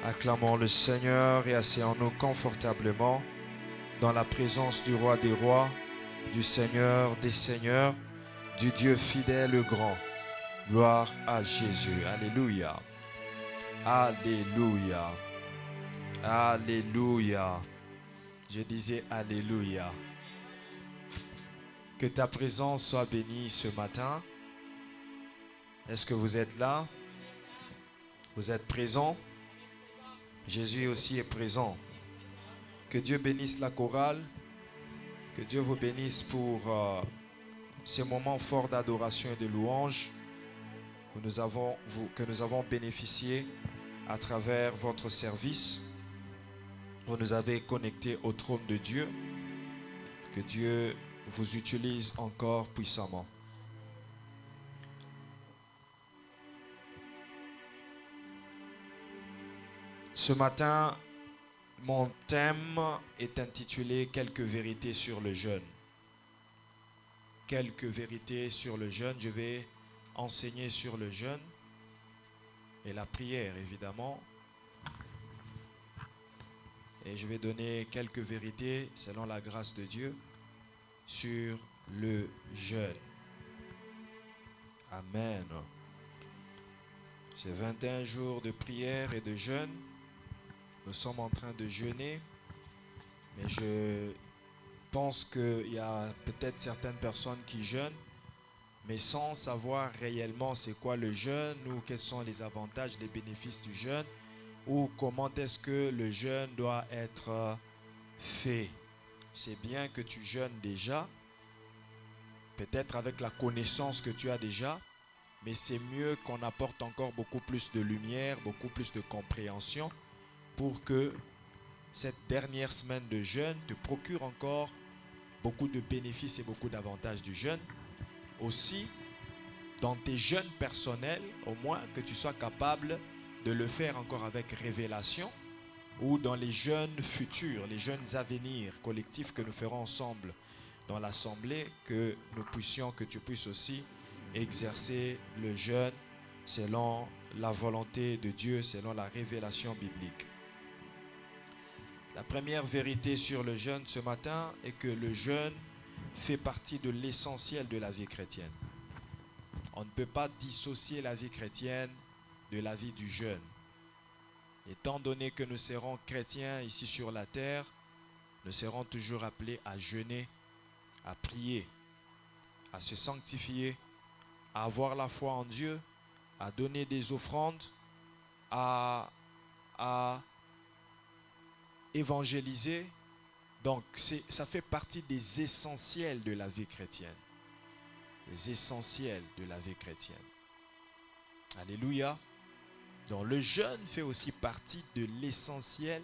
Acclamons le Seigneur et asseyons-nous confortablement dans la présence du Roi des rois, du Seigneur des seigneurs, du Dieu fidèle et grand. Gloire à Jésus. Alléluia. Alléluia. Alléluia. Je disais Alléluia. Que ta présence soit bénie ce matin. Est-ce que vous êtes là? Vous êtes présents? Jésus aussi est présent. Que Dieu bénisse la chorale. Que Dieu vous bénisse pour ces moments forts d'adoration et de louange que nous avons bénéficié à travers votre service. Vous nous avez connectés au trône de Dieu. Que Dieu vous utilise encore puissamment. Ce matin, mon thème est intitulé « Quelques vérités sur le jeûne ». Quelques vérités sur le jeûne. Je vais enseigner sur le jeûne et la prière, évidemment. Et je vais donner quelques vérités, selon la grâce de Dieu, sur le jeûne. Amen. C'est 21 jours de prière et de jeûne. Nous sommes en train de jeûner, mais je pense qu'il y a peut-être certaines personnes qui jeûnent, mais sans savoir réellement c'est quoi le jeûne ou quels sont les avantages, les bénéfices du jeûne, ou comment est-ce que le jeûne doit être fait. C'est bien que tu jeûnes déjà, peut-être avec la connaissance que tu as déjà, mais c'est mieux qu'on apporte encore beaucoup plus de lumière, beaucoup plus de compréhension, pour que cette dernière semaine de jeûne te procure encore beaucoup de bénéfices et beaucoup d'avantages du jeûne. Aussi, dans tes jeûnes personnels, au moins que tu sois capable de le faire encore avec révélation, ou dans les jeûnes futurs, les jeûnes à venir collectifs que nous ferons ensemble dans l'assemblée, que tu puisses aussi exercer le jeûne selon la volonté de Dieu, selon la révélation biblique. La première vérité sur le jeûne ce matin est que le jeûne fait partie de l'essentiel de la vie chrétienne. On ne peut pas dissocier la vie chrétienne de la vie du jeûne. Étant donné que nous serons chrétiens ici sur la terre, nous serons toujours appelés à jeûner, à prier, à se sanctifier, à avoir la foi en Dieu, à donner des offrandes, à évangéliser. Donc ça fait partie des essentiels de la vie chrétienne. Les essentiels de la vie chrétienne. Alléluia. Donc le jeûne fait aussi partie de l'essentiel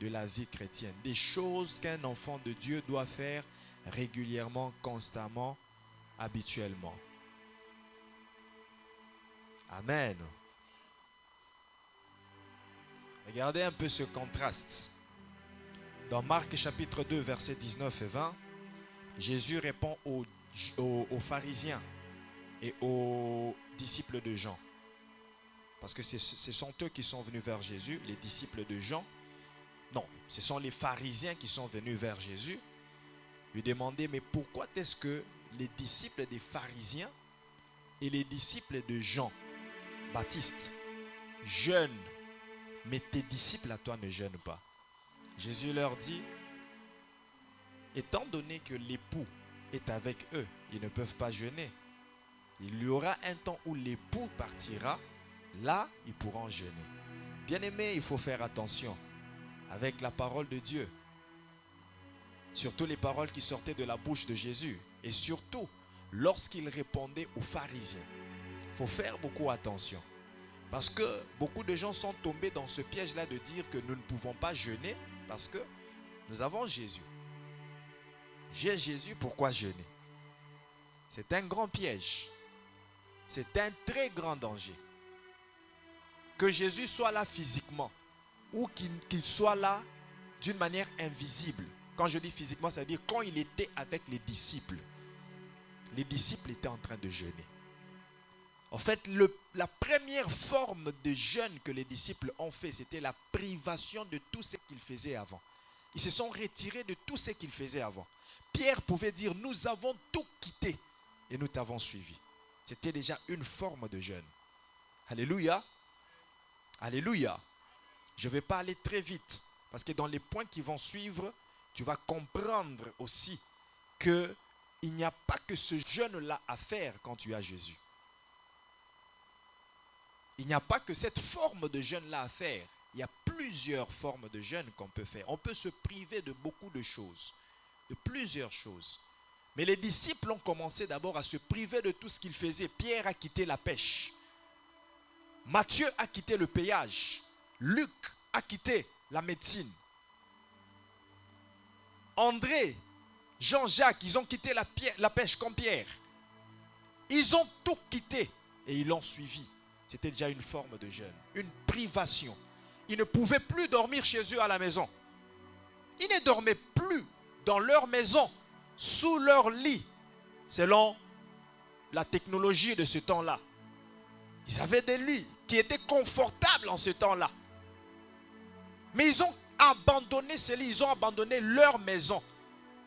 de la vie chrétienne. Des choses qu'un enfant de Dieu doit faire régulièrement, constamment, habituellement. Amen. Regardez un peu ce contraste. Dans Marc chapitre 2, versets 19 et 20, Jésus répond aux pharisiens et aux disciples de Jean. Parce que ce sont eux qui sont venus vers Jésus, les disciples de Jean. Non, ce sont les pharisiens qui sont venus vers Jésus. Lui demander, mais pourquoi est-ce que les disciples des pharisiens et les disciples de Jean Baptiste jeûnent, mais tes disciples à toi ne jeûnent pas? Jésus leur dit, étant donné que l'époux est avec eux, ils ne peuvent pas jeûner. Il y aura un temps où l'époux partira, là, ils pourront jeûner. Bien-aimés, il faut faire attention avec la parole de Dieu. Surtout les paroles qui sortaient de la bouche de Jésus. Et surtout, lorsqu'il répondait aux pharisiens. Il faut faire beaucoup attention. Parce que beaucoup de gens sont tombés dans ce piège-là de dire que nous ne pouvons pas jeûner parce que nous avons Jésus. J'ai Jésus, pourquoi jeûner? C'est un grand piège. C'est un très grand danger. Que Jésus soit là physiquement ou qu'il soit là d'une manière invisible. Quand je dis physiquement, ça veut dire quand il était avec les disciples étaient en train de jeûner. En fait, la première forme de jeûne que les disciples ont fait, c'était la privation de tout ce qu'ils faisaient avant. Ils se sont retirés de tout ce qu'ils faisaient avant. Pierre pouvait dire, nous avons tout quitté et nous t'avons suivi. C'était déjà une forme de jeûne. Alléluia. Alléluia. Je ne vais pas aller très vite, parce que dans les points qui vont suivre, tu vas comprendre aussi qu'il n'y a pas que ce jeûne-là à faire quand tu as Jésus. Il n'y a pas que cette forme de jeûne-là à faire. Il y a plusieurs formes de jeûne qu'on peut faire. On peut se priver de beaucoup de choses, de plusieurs choses. Mais les disciples ont commencé d'abord à se priver de tout ce qu'ils faisaient. Pierre a quitté la pêche. Matthieu a quitté le péage. Luc a quitté la médecine. André, Jean-Jacques, ils ont quitté la pêche comme Pierre. Ils ont tout quitté et ils l'ont suivi. C'était déjà une forme de jeûne, une privation. Ils ne pouvaient plus dormir chez eux à la maison. Ils ne dormaient plus dans leur maison, sous leur lit, selon la technologie de ce temps-là. Ils avaient des lits qui étaient confortables en ce temps-là. Mais ils ont abandonné ces lits, ils ont abandonné leur maison.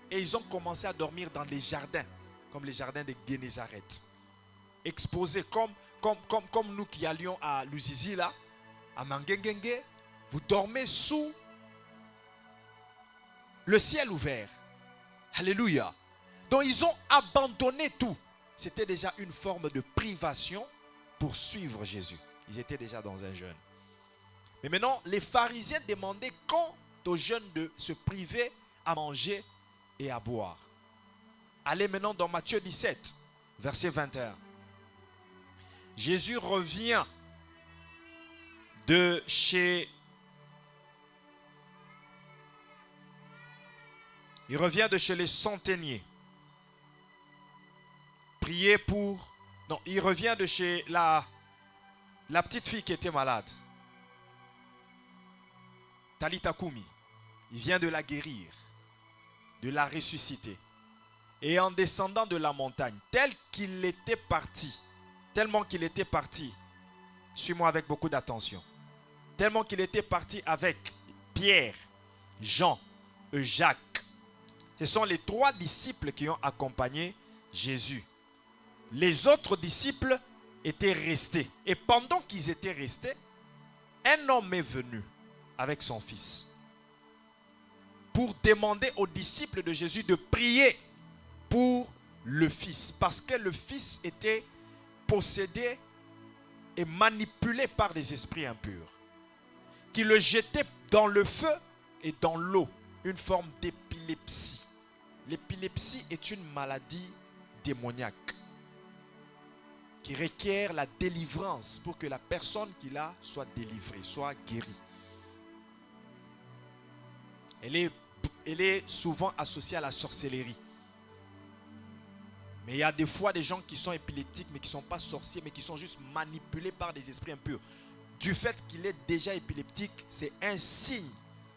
Et ils ont commencé à dormir dans les jardins, comme les jardins de Génézareth. Exposés comme nous qui allions à Luzizi, là, à Mangengengue, vous dormez sous le ciel ouvert. Alléluia. Donc ils ont abandonné tout. C'était déjà une forme de privation pour suivre Jésus. Ils étaient déjà dans un jeûne. Mais maintenant, les pharisiens demandaient quant aux jeunes de se priver à manger et à boire. Allez maintenant dans Matthieu 17, verset 21. Jésus revient de chez... Il revient de chez les centeniers. Prier pour... Non, il revient de chez la petite fille qui était malade. Talita Kumi. Il vient de la guérir, de la ressusciter. Et en descendant de la montagne, tellement qu'il était parti, suis-moi avec beaucoup d'attention, tellement qu'il était parti avec Pierre, Jean et Jacques. Ce sont les 3 disciples qui ont accompagné Jésus. Les autres disciples étaient restés. Et pendant qu'ils étaient restés, un homme est venu avec son fils pour demander aux disciples de Jésus de prier pour le fils. Parce que le fils était possédé et manipulé par des esprits impurs qui le jetaient dans le feu et dans l'eau. Une forme d'épilepsie. L'épilepsie est une maladie démoniaque qui requiert la délivrance pour que la personne qui l'a soit délivrée, soit guérie. Elle est souvent associée à la sorcellerie. Mais il y a des fois des gens qui sont épileptiques, mais qui ne sont pas sorciers, mais qui sont juste manipulés par des esprits impurs. Du fait qu'il est déjà épileptique, c'est un signe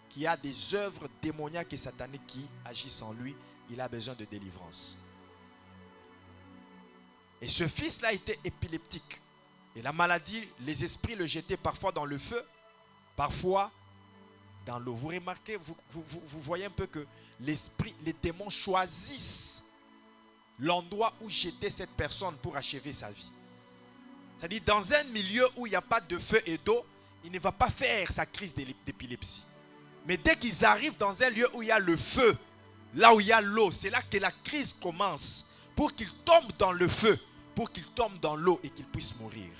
qu'il y a des œuvres démoniaques et sataniques qui agissent en lui. Il a besoin de délivrance. Et ce fils-là était épileptique. Et la maladie, les esprits le jetaient parfois dans le feu, parfois dans l'eau. Vous remarquez, vous voyez un peu que l'esprit, les démons choisissent l'endroit où jeter cette personne pour achever sa vie. C'est-à-dire dans un milieu où il n'y a pas de feu et d'eau, il ne va pas faire sa crise d'épilepsie. Mais dès qu'ils arrivent dans un lieu où il y a le feu, là où il y a l'eau, c'est là que la crise commence. Pour qu'il tombe dans le feu, pour qu'il tombe dans l'eau et qu'il puisse mourir.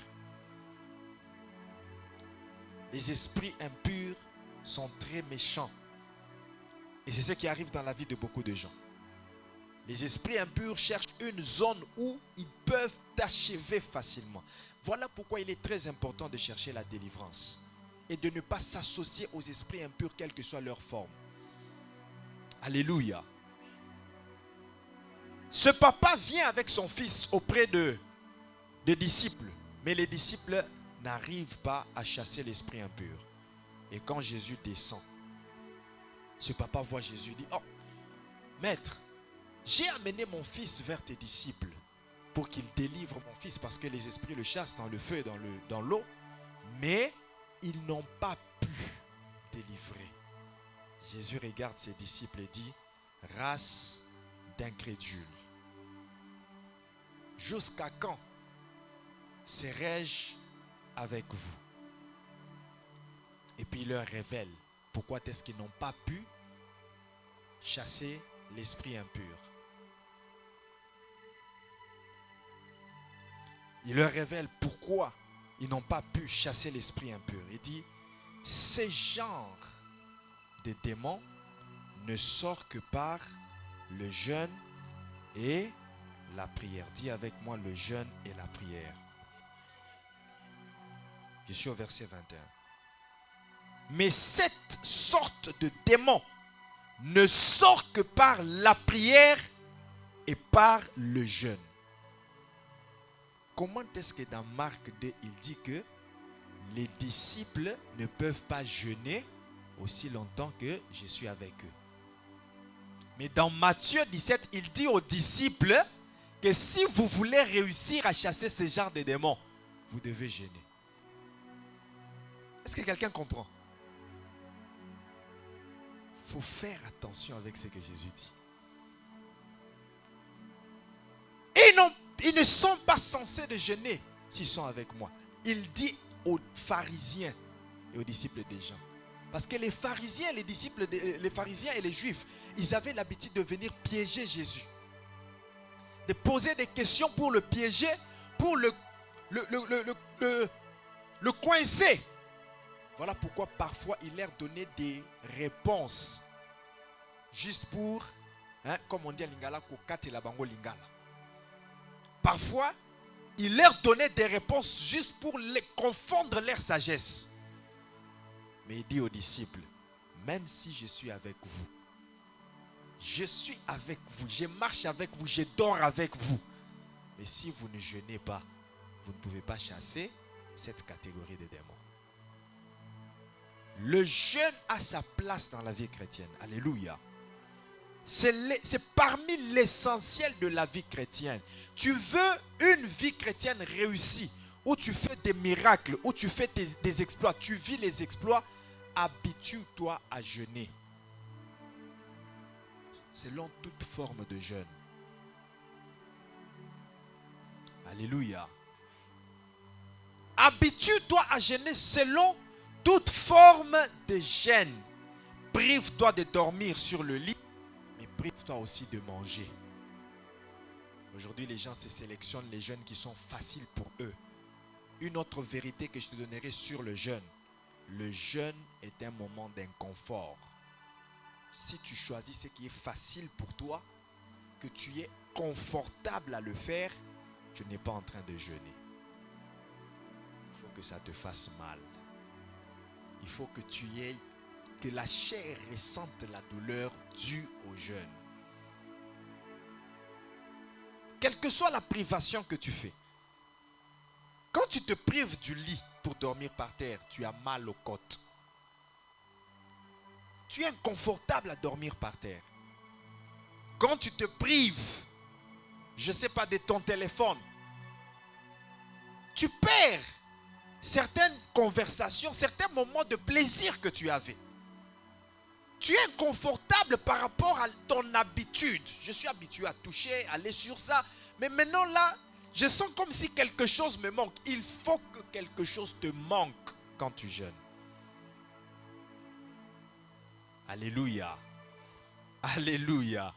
Les esprits impurs sont très méchants. Et c'est ce qui arrive dans la vie de beaucoup de gens. Les esprits impurs cherchent une zone où ils peuvent t'achever facilement. Voilà pourquoi il est très important de chercher la délivrance. Et de ne pas s'associer aux esprits impurs, quelle que soit leur forme. Alléluia. Ce papa vient avec son fils auprès des disciples. Mais les disciples n'arrivent pas à chasser l'esprit impur. Et quand Jésus descend, ce papa voit Jésus et dit, oh, maître, j'ai amené mon fils vers tes disciples. pour qu'il délivre mon fils, parce que les esprits le chassent dans le feu et dans l'eau, mais ils n'ont pas pu délivrer. Jésus regarde ses disciples et dit, race d'incrédules, jusqu'à quand serai-je avec vous? Et puis il leur révèle pourquoi est-ce qu'ils n'ont pas pu chasser l'esprit impur. Il leur révèle pourquoi ils n'ont pas pu chasser l'esprit impur. Il dit, ce genre de démons ne sort que par le jeûne et la prière. Dis avec moi, le jeûne et la prière. Je suis au verset 21. Mais cette sorte de démon ne sort que par la prière et par le jeûne. Comment est-ce que dans Marc 2, il dit que les disciples ne peuvent pas jeûner aussi longtemps que je suis avec eux? Mais dans Matthieu 17, il dit aux disciples que si vous voulez réussir à chasser ce genre de démons, vous devez jeûner. Est-ce que quelqu'un comprend? Il faut faire attention avec ce que Jésus dit. Et ils ne sont pas censés de jeûner s'ils sont avec moi. Il dit aux pharisiens et aux disciples des gens. Parce que les pharisiens, les pharisiens et les juifs, ils avaient l'habitude de venir piéger Jésus. De poser des questions pour le piéger, pour le coincer. Voilà pourquoi parfois il leur donnait des réponses. Juste pour, comme on dit à Lingala, kokate la bango Lingala. Parfois, il leur donnait des réponses juste pour les confondre leur sagesse. Mais il dit aux disciples, même si je suis avec vous, je marche avec vous, je dors avec vous. Mais si vous ne jeûnez pas, vous ne pouvez pas chasser cette catégorie de démons. Le jeûne a sa place dans la vie chrétienne. Alléluia. C'est parmi l'essentiel de la vie chrétienne. Tu veux une vie chrétienne réussie, où tu fais des miracles, où tu fais des exploits, tu vis les exploits, habitue-toi à jeûner. Selon toute forme de jeûne. Alléluia. Habitue-toi à jeûner selon toute forme de jeûne. Prive-toi de dormir sur le lit, mais prive-toi aussi de manger. Aujourd'hui, les gens se sélectionnent les jeûnes qui sont faciles pour eux. Une autre vérité que je te donnerai sur le jeûne. Le jeûne est un moment d'inconfort. Si tu choisis ce qui est facile pour toi, que tu es confortable à le faire, tu n'es pas en train de jeûner. Il faut que ça te fasse mal. Il faut que que la chair ressente la douleur due au jeûne. Quelle que soit la privation que tu fais, quand tu te prives du lit pour dormir par terre, tu as mal aux côtes. Tu es inconfortable à dormir par terre. Quand tu te prives, je ne sais pas, de ton téléphone, tu perds certaines conversations, certains moments de plaisir que tu avais. Tu es inconfortable par rapport à ton habitude. Je suis habitué à toucher, à aller sur ça. Mais maintenant là, je sens comme si quelque chose me manque. Il faut que quelque chose te manque quand tu jeûnes. Alléluia. Alléluia.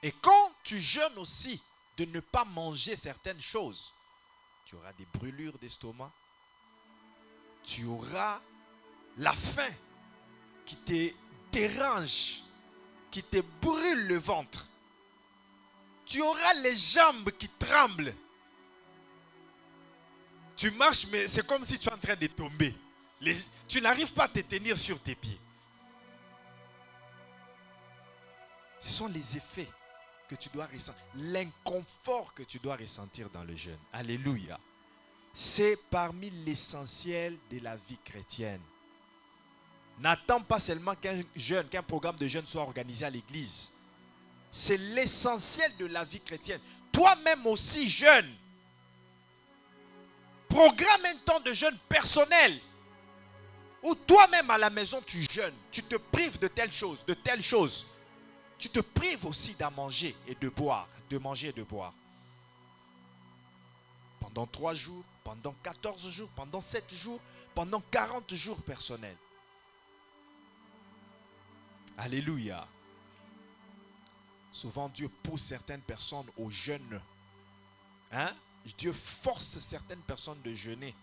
Et quand tu jeûnes aussi de ne pas manger certaines choses, tu auras des brûlures d'estomac. Tu auras la faim qui te dérange, qui te brûle le ventre. Tu auras les jambes qui tremblent. Tu marches, mais c'est comme si tu es en train de tomber. Tu n'arrives pas à te tenir sur tes pieds. Ce sont les effets que tu dois ressentir, l'inconfort que tu dois ressentir dans le jeûne. Alléluia. C'est parmi l'essentiel de la vie chrétienne. N'attends pas seulement qu'un programme de jeûne soit organisé à l'église. c'est l'essentiel de la vie chrétienne. Toi-même aussi jeune, programme un temps de jeûne personnel. Ou toi-même à la maison tu jeûnes, tu te prives de telle chose, de telle chose. Tu te prives aussi d'à manger et de boire, de manger et de boire. Pendant 3 jours, pendant 14 jours, pendant 7 jours, pendant 40 jours personnels. Alléluia. Souvent Dieu pousse certaines personnes au jeûne. Dieu force certaines personnes de jeûner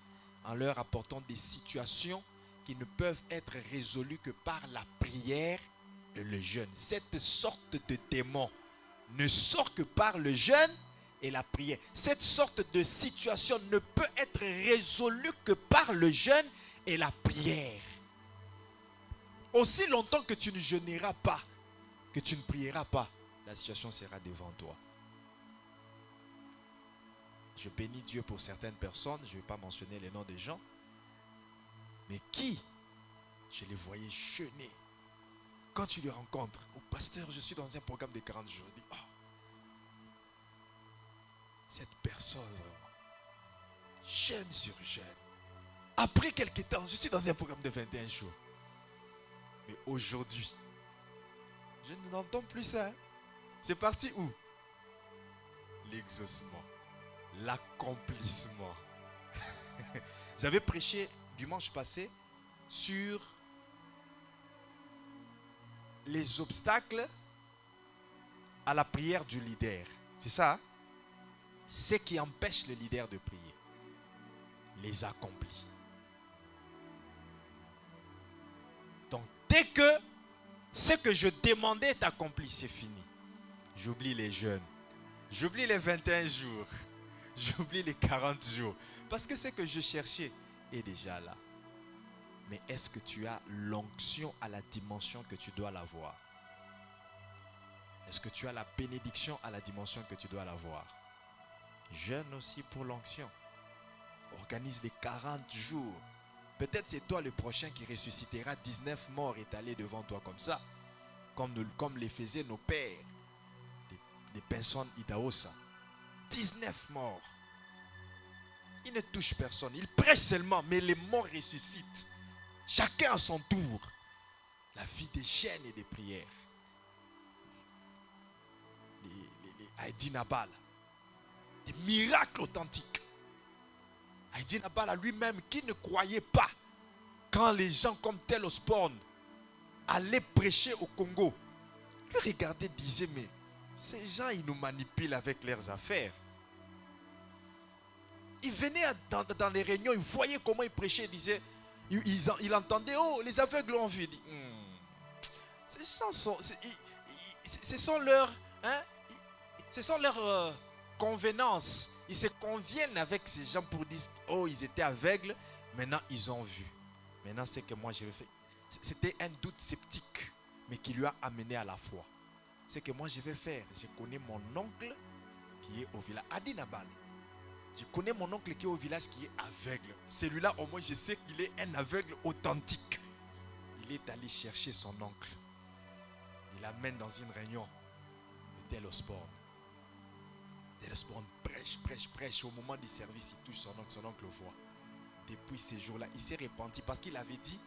en leur apportant des situations qui ne peuvent être résolues que par la prière et le jeûne. Cette sorte de démon ne sort que par le jeûne et la prière. Cette sorte de situation ne peut être résolue que par le jeûne et la prière. Aussi longtemps que tu ne jeûneras pas, que tu ne prieras pas, la situation sera devant toi. Je bénis Dieu pour certaines personnes, je ne vais pas mentionner les noms des gens, mais qui, je les voyais jeûner. Quand tu les rencontres, oh pasteur, je suis dans un programme de 40 jours, je dis, oh, cette personne vraiment, jeûne sur jeûne. Après quelques temps, je suis dans un programme de 21 jours. Mais aujourd'hui, je n'entends plus ça. C'est parti où? L'exaucement, l'accomplissement. J'avais prêché dimanche passé sur les obstacles à la prière du leader. C'est ça? Ce qui empêche le leader de prier. Les accomplis. Donc, dès que ce que je demandais est accompli, c'est fini. J'oublie les jeûnes. J'oublie les 21 jours. J'oublie les 40 jours. Parce que ce que je cherchais est déjà là. Mais est-ce que tu as l'onction à la dimension que tu dois l'avoir? Est-ce que tu as la bénédiction à la dimension que tu dois l'avoir? Jeûne aussi pour l'onction. Organise les 40 jours. Peut-être c'est toi le prochain qui ressuscitera 19 morts étalés devant toi comme ça. Comme les faisaient nos pères. Des personnes Idaosa. 19 morts. Ils ne touchent personne. Ils prêchent seulement, mais les morts ressuscitent. Chacun à son tour. La vie des chaînes et des prières. Les Haïdi Nabal. Des miracles authentiques. Haïdi Nabal à lui-même qui ne croyait pas quand les gens comme Tel Osborne allaient prêcher au Congo. Il regardait, disait, mais ces gens, ils nous manipulent avec leurs affaires. Il venait dans les réunions, il voyait comment ils prêchaient, il disait, il entendait, oh, les aveugles ont vu. Ces gens sont, ce sont leurs, convenances. Ils se conviennent avec ces gens pour dire, oh, ils étaient aveugles, maintenant ils ont vu. Maintenant, c'est que moi, j'ai fait. C'était un doute sceptique, mais qui lui a amené à la foi. C'est que moi, je vais faire. Je connais mon oncle qui est au village, Adi Nabal. Je connais mon oncle qui est au village qui est aveugle. Celui-là, au moins, je sais qu'il est un aveugle authentique. Il est allé chercher son oncle. Il l'amène dans une réunion de Tel Osborne. Tel Osborne prêche. Au moment du service, il touche son oncle le voit. Depuis ces jours-là, il s'est repenti parce qu'il avait dit,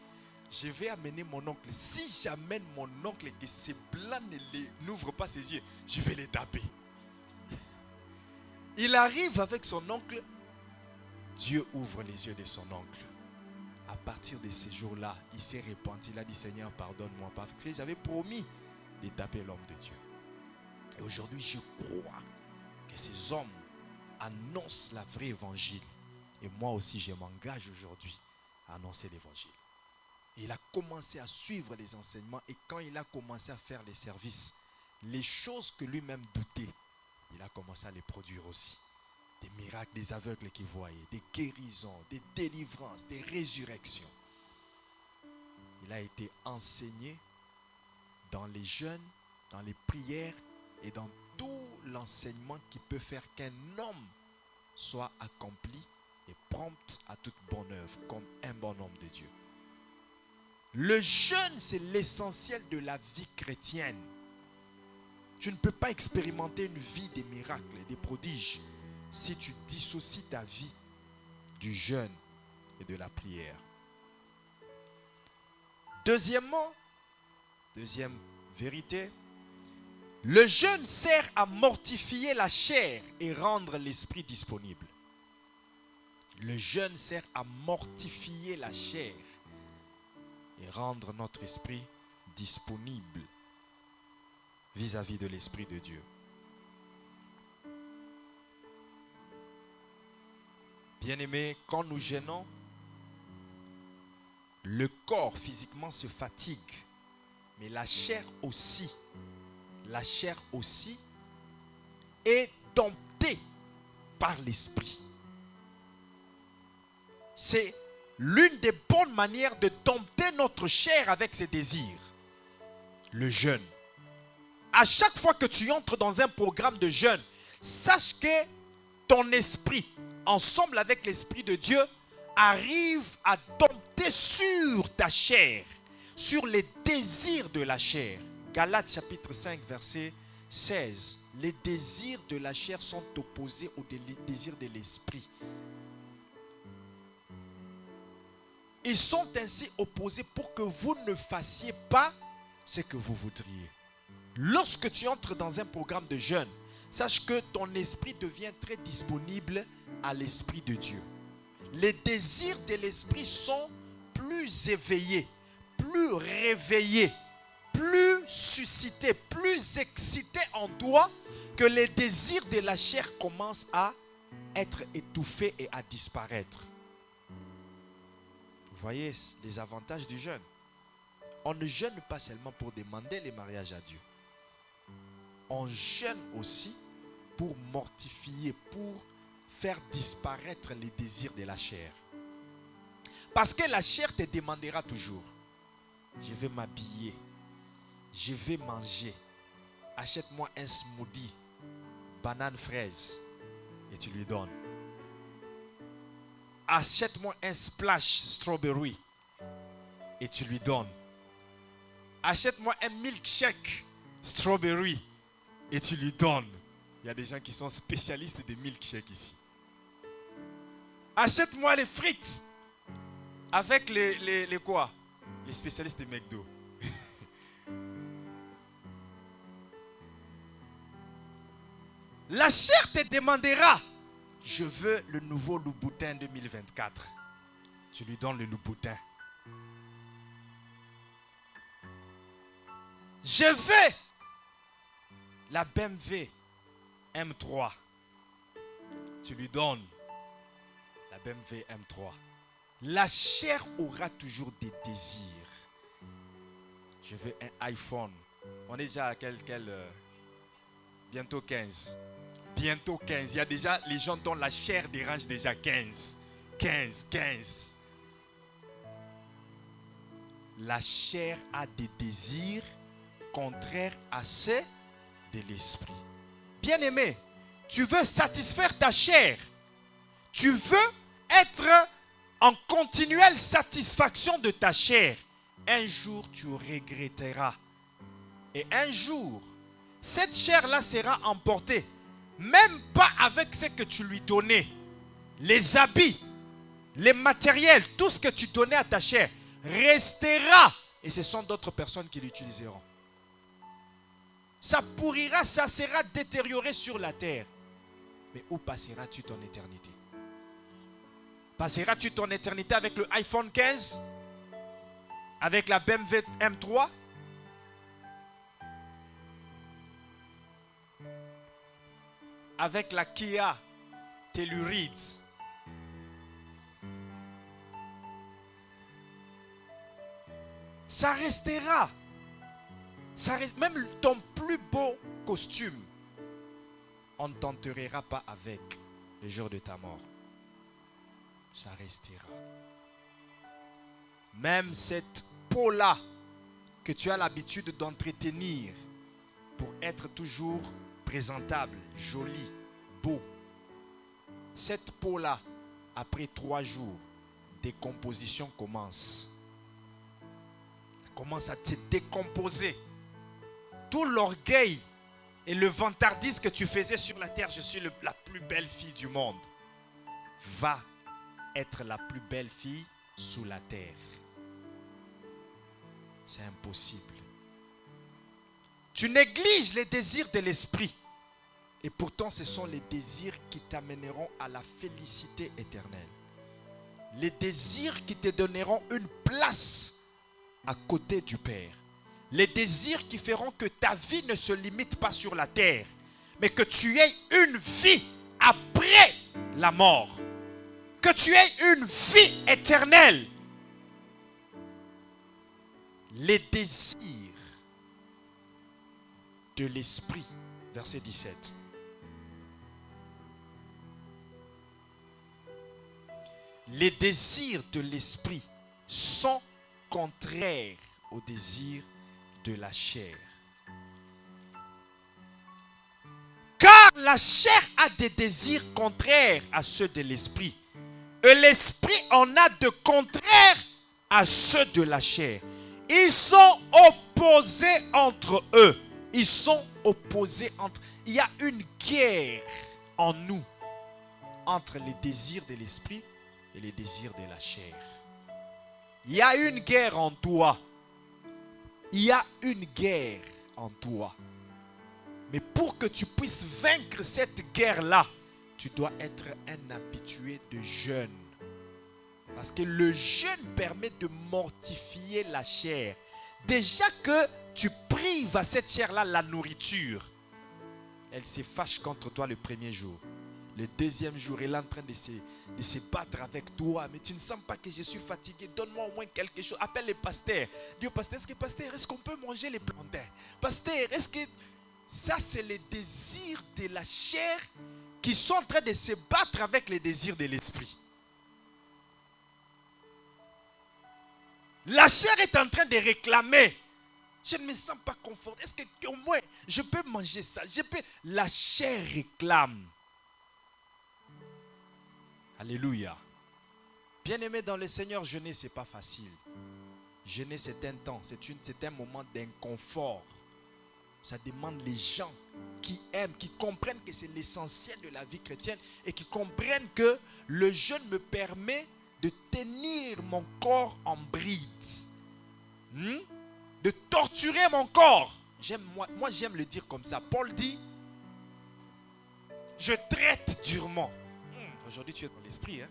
je vais amener mon oncle. Si j'amène mon oncle et que ces blancs n'ouvrent pas ses yeux, je vais les taper. Il arrive avec son oncle. Dieu ouvre les yeux de son oncle. À partir de ces jours-là, il s'est repenti. Il a dit, Seigneur, pardonne-moi. Parce que j'avais promis de taper l'homme de Dieu. Et aujourd'hui, je crois que ces hommes annoncent la vraie évangile. Et moi aussi, je m'engage aujourd'hui à annoncer l'évangile. Il a commencé à suivre les enseignements. Et quand il a commencé à faire les services, les choses que lui-même doutait, il a commencé à les produire aussi. Des miracles, des aveugles qui voyaient, des guérisons, des délivrances, des résurrections. Il a été enseigné dans les jeûnes, dans les prières et dans tout l'enseignement qui peut faire qu'un homme soit accompli et prompt à toute bonne œuvre comme un bon homme de Dieu. Le jeûne, c'est l'essentiel de la vie chrétienne. Tu ne peux pas expérimenter une vie des miracles et des prodiges si tu dissocies ta vie du jeûne et de la prière. Deuxièmement, deuxième vérité, le jeûne sert à mortifier la chair et rendre l'esprit disponible. Le jeûne sert à mortifier la chair et rendre notre esprit disponible vis-à-vis de l'Esprit de Dieu. Bien-aimés, quand nous jeûnons, le corps physiquement se fatigue, mais la chair aussi est domptée par l'esprit. C'est l'une des bonnes manières de dompter notre chair avec ses désirs. Le jeûne. À chaque fois que tu entres dans un programme de jeûne, sache que ton esprit, ensemble avec l'Esprit de Dieu, arrive à dompter sur ta chair, sur les désirs de la chair. Galates chapitre 5 verset 16. Les désirs de la chair sont opposés aux désirs de l'esprit. Ils sont ainsi opposés pour que vous ne fassiez pas ce que vous voudriez. Lorsque tu entres dans un programme de jeûne, sache que ton esprit devient très disponible à l'Esprit de Dieu. Les désirs de l'esprit sont plus éveillés, plus réveillés, plus suscités, plus excités en toi, que les désirs de la chair commencent à être étouffés et à disparaître. Vous voyez les avantages du jeûne. On ne jeûne pas seulement pour demander les mariages à Dieu. On jeûne aussi pour mortifier, pour faire disparaître les désirs de la chair. Parce que la chair te demandera toujours. Je vais m'habiller. Je vais manger. Achète-moi un smoothie, banane fraise, et tu lui donnes. Achète-moi un splash strawberry, et tu lui donnes. Achète-moi un milkshake strawberry, et tu lui donnes. Il y a des gens qui sont spécialistes des milkshakes ici. Achète-moi les frites avec les quoi? Les spécialistes de McDo. La chair te demandera, je veux le nouveau Louboutin 2024. Tu lui donnes le Louboutin. Je veux la BMW M3. Tu lui donnes la BMW M3. La chair aura toujours des désirs. Je veux un iPhone. On est déjà à bientôt 15. Bientôt 15. Il y a déjà les gens dont la chair dérange déjà 15. 15. La chair a des désirs contraires à ceux de l'esprit. Bien-aimé, tu veux satisfaire ta chair. Tu veux être en continuelle satisfaction de ta chair. Un jour, tu regretteras. Et un jour, cette chair-là sera emportée. Même pas avec ce que tu lui donnais. Les habits, les matériels, tout ce que tu donnais à ta chair restera. Et ce sont d'autres personnes qui l'utiliseront. Ça pourrira, ça sera détérioré sur la terre. Mais où passeras-tu ton éternité? Passeras-tu ton éternité avec le iPhone 15? Avec la BMW M3? Avec la Kia Telluride? Ça restera. Même ton plus beau costume, on ne t'enterrera pas avec le jour de ta mort. Ça restera. Même cette peau-là que tu as l'habitude d'entretenir pour être toujours présentable, joli, beau. Cette peau-là, après 3 jours, décomposition commence. Elle commence à se décomposer. Tout l'orgueil et le vantardise que tu faisais sur la terre, je suis la plus belle fille du monde, va être la plus belle fille sous la terre. C'est impossible. Tu négliges les désirs de l'esprit. Et pourtant, ce sont les désirs qui t'amèneront à la félicité éternelle. Les désirs qui te donneront une place à côté du Père. Les désirs qui feront que ta vie ne se limite pas sur la terre, mais que tu aies une vie après la mort. Que tu aies une vie éternelle. Les désirs de l'esprit, verset 17. Les désirs de l'esprit sont contraires aux désirs de la chair. Car la chair a des désirs contraires à ceux de l'esprit. Et l'esprit en a de contraires à ceux de la chair. Ils sont opposés entre eux. Ils sont opposés entre... Il y a une guerre en nous entre les désirs de l'esprit et les désirs de la chair. Il y a une guerre en toi. Il y a une guerre en toi. Mais pour que tu puisses vaincre cette guerre-là, tu dois être un habitué de jeûne. Parce que le jeûne permet de mortifier la chair. Déjà que tu prives à cette chair-là la nourriture, elle se fâche contre toi le premier jour. Le deuxième jour, elle est en train de se battre avec toi. Mais tu ne sens pas que je suis fatigué. Donne-moi au moins quelque chose. Appelle le pasteur. Dis au pasteur, est-ce qu'on peut manger les plantains? Pasteur, est-ce que... Ça, c'est les désirs de la chair qui sont en train de se battre avec les désirs de l'esprit. La chair est en train de réclamer. Je ne me sens pas confortable. Est-ce qu'au moins je peux manger ça? La chair réclame. Alléluia. Bien-aimé dans le Seigneur, jeûner, ce n'est pas facile. Jeûner, c'est un temps, c'est un moment d'inconfort. Ça demande les gens qui aiment, qui comprennent que c'est l'essentiel de la vie chrétienne et qui comprennent que le jeûne me permet de tenir mon corps en bride. De torturer mon corps. Moi, j'aime le dire comme ça. Paul dit, je traite durement. Aujourd'hui, tu es dans l'esprit.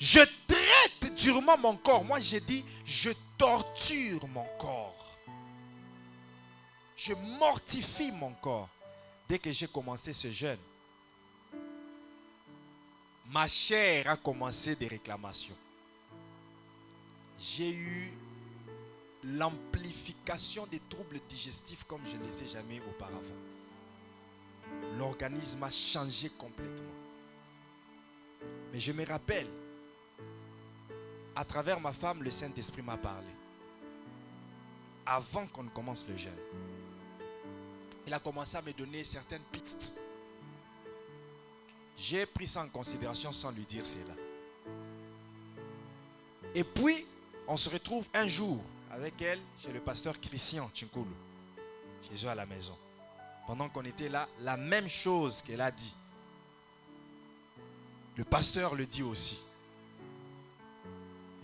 Je traite durement mon corps. Moi, j'ai dit, je torture mon corps. Je mortifie mon corps. Dès que j'ai commencé ce jeûne, ma chair a commencé des réclamations. J'ai eu l'amplification des troubles digestifs comme je ne les ai jamais auparavant. L'organisme a changé complètement. Mais je me rappelle, à travers ma femme, le Saint-Esprit m'a parlé. Avant qu'on ne commence le jeûne, il a commencé à me donner certaines pistes. J'ai pris ça en considération sans lui dire cela. Et puis, on se retrouve un jour avec elle chez le pasteur Christian Chinkulu, chez eux à la maison. Pendant qu'on était là, la même chose qu'elle a dit, le pasteur le dit aussi.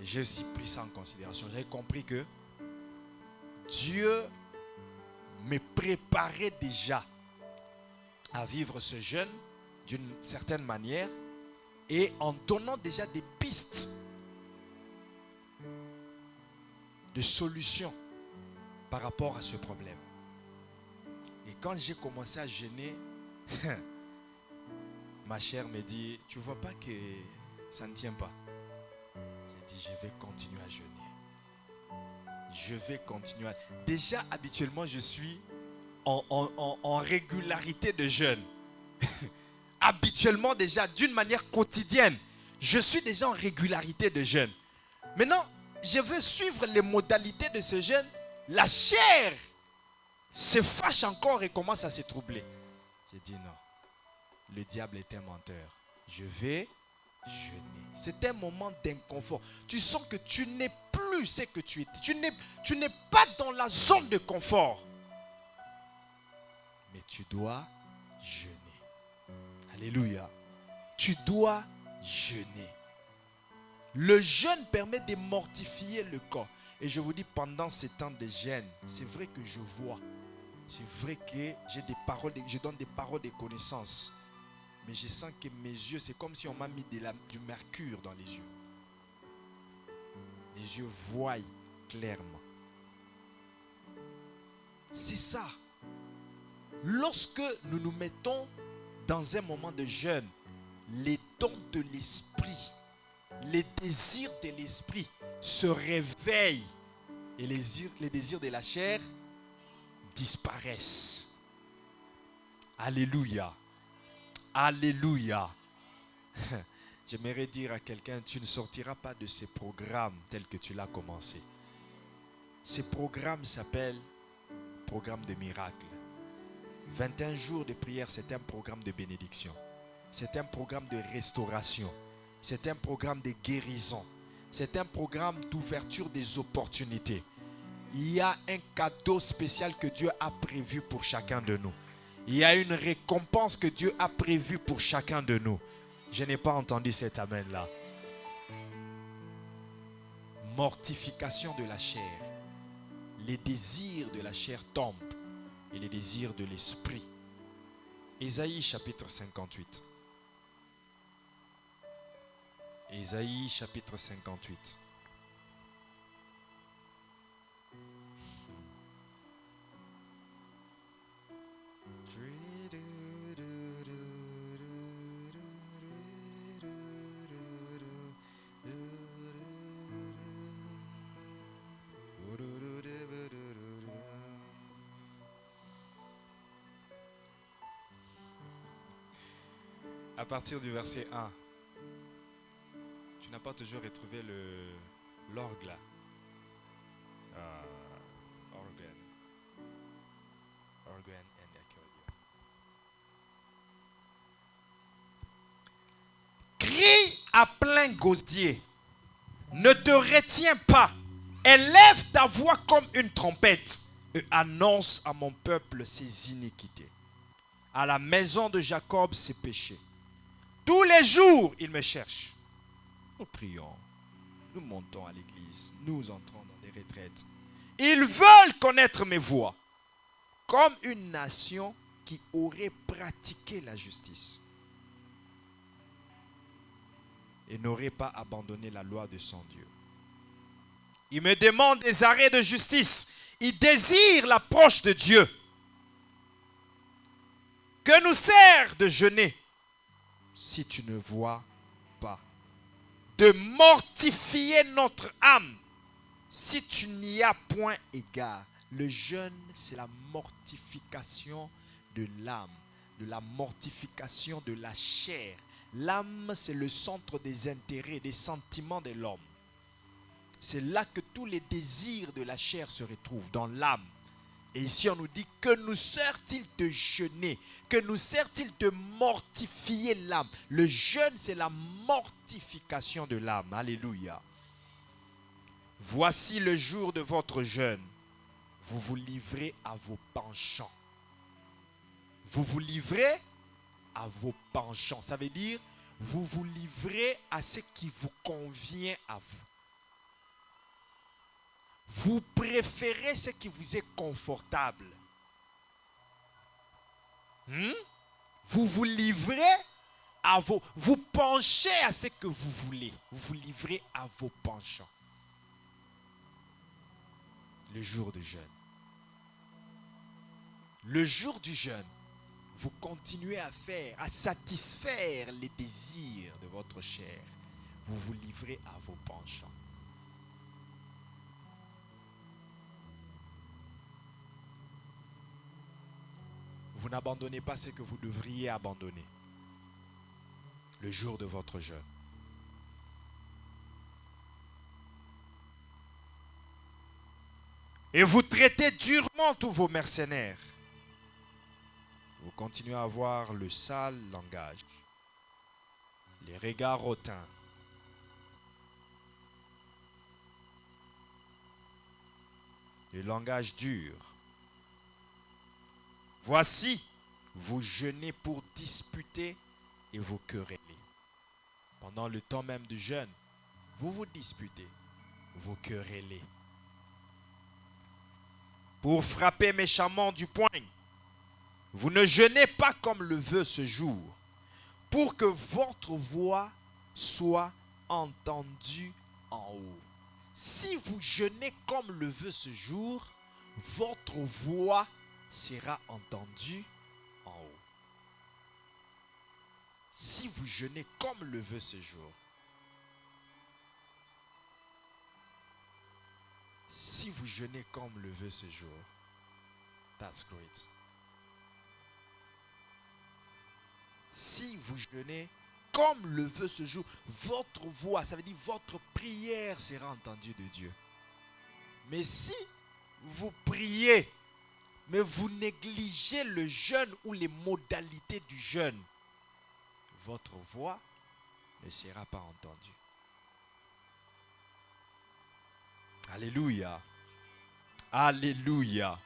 Et j'ai aussi pris ça en considération. J'avais compris que Dieu me préparait déjà à vivre ce jeûne d'une certaine manière et en donnant déjà des pistes de solutions par rapport à ce problème. Et quand j'ai commencé à jeûner, ma chair me dit, tu ne vois pas que ça ne tient pas. J'ai dit, je vais continuer à jeûner. Je vais continuer. Déjà, habituellement, je suis en régularité de jeûne. Habituellement, déjà, d'une manière quotidienne, je suis déjà en régularité de jeûne. Maintenant, je veux suivre les modalités de ce jeûne. La chair se fâche encore et commence à se troubler. J'ai dit non. Le diable est un menteur. Je vais jeûner. C'est un moment d'inconfort. Tu sens que tu n'es plus ce que tu étais. Tu n'es pas dans la zone de confort. mais tu dois jeûner. Alléluia. Tu dois jeûner. Le jeûne permet de mortifier le corps. Et je vous dis, pendant ces temps de jeûne, c'est vrai que je vois. C'est vrai que j'ai des paroles, je donne des paroles de connaissances. Mais je sens que mes yeux, c'est comme si on m'a mis du mercure dans les yeux. Les yeux voient clairement. C'est ça. Lorsque nous nous mettons dans un moment de jeûne, les dons de l'esprit, les désirs de l'esprit se réveillent et les désirs de la chair disparaissent. Alléluia. Alléluia. J'aimerais dire à quelqu'un, tu ne sortiras pas de ces programmes tels que tu l'as commencé. Ces programmes s'appellent programme de miracles. 21 jours de prière, c'est un programme de bénédiction. C'est un programme de restauration. C'est un programme de guérison. C'est un programme d'ouverture des opportunités. Il y a un cadeau spécial que Dieu a prévu pour chacun de nous. Il y a une récompense que Dieu a prévue pour chacun de nous. Je n'ai pas entendu cet amen-là. Mortification de la chair. Les désirs de la chair tombent et les désirs de l'esprit. Ésaïe chapitre 58. Ésaïe chapitre 58. À partir du verset 1, tu n'as pas toujours retrouvé l'orgue là. Organ and accordion. Crie à plein gosier, ne te retiens pas, élève ta voix comme une trompette et annonce à mon peuple ses iniquités, à la maison de Jacob ses péchés. Tous les jours, ils me cherchent. Nous prions, nous montons à l'église, nous entrons dans des retraites. Ils veulent connaître mes voies, comme une nation qui aurait pratiqué la justice et n'aurait pas abandonné la loi de son Dieu. Ils me demandent des arrêts de justice. Ils désirent l'approche de Dieu. Que nous sert de jeûner si tu ne vois pas? De mortifier notre âme si tu n'y as point égard. Le jeûne, c'est la mortification de l'âme, de la mortification de la chair. L'âme, c'est le centre des intérêts, des sentiments de l'homme. C'est là que tous les désirs de la chair se retrouvent, dans l'âme. Et ici, on nous dit, que nous sert-il de jeûner? Que nous sert-il de mortifier l'âme? Le jeûne, c'est la mortification de l'âme. Alléluia. Voici le jour de votre jeûne. Vous vous livrez à vos penchants. Vous vous livrez à vos penchants. Ça veut dire, vous vous livrez à ce qui vous convient à vous. Vous préférez ce qui vous est confortable. Vous vous livrez à vos... Vous penchez à ce que vous voulez. Vous vous livrez à vos penchants. Le jour du jeûne. Le jour du jeûne, vous continuez à faire, à satisfaire les désirs de votre chair. Vous vous livrez à vos penchants. Vous n'abandonnez pas ce que vous devriez abandonner le jour de votre jeûne. Et vous traitez durement tous vos mercenaires. Vous continuez à avoir le sale langage, les regards hautains, le langage dur. Voici, Vous jeûnez pour disputer et vous quereller. Pendant le temps même du jeûne, vous vous disputez, vous querellez. Pour frapper méchamment du poing. Vous ne jeûnez pas comme le veut ce jour, pour que votre voix soit entendue en haut. Si vous jeûnez comme le veut ce jour, votre voix sera entendue en haut. Si vous jeûnez comme le veut ce jour, si vous jeûnez comme le veut ce jour, that's great. Si vous jeûnez comme le veut ce jour, votre voix, ça veut dire votre prière sera entendue de Dieu. Mais si vous priez, mais vous négligez le jeûne ou les modalités du jeûne, votre voix ne sera pas entendue. Alléluia. Alléluia.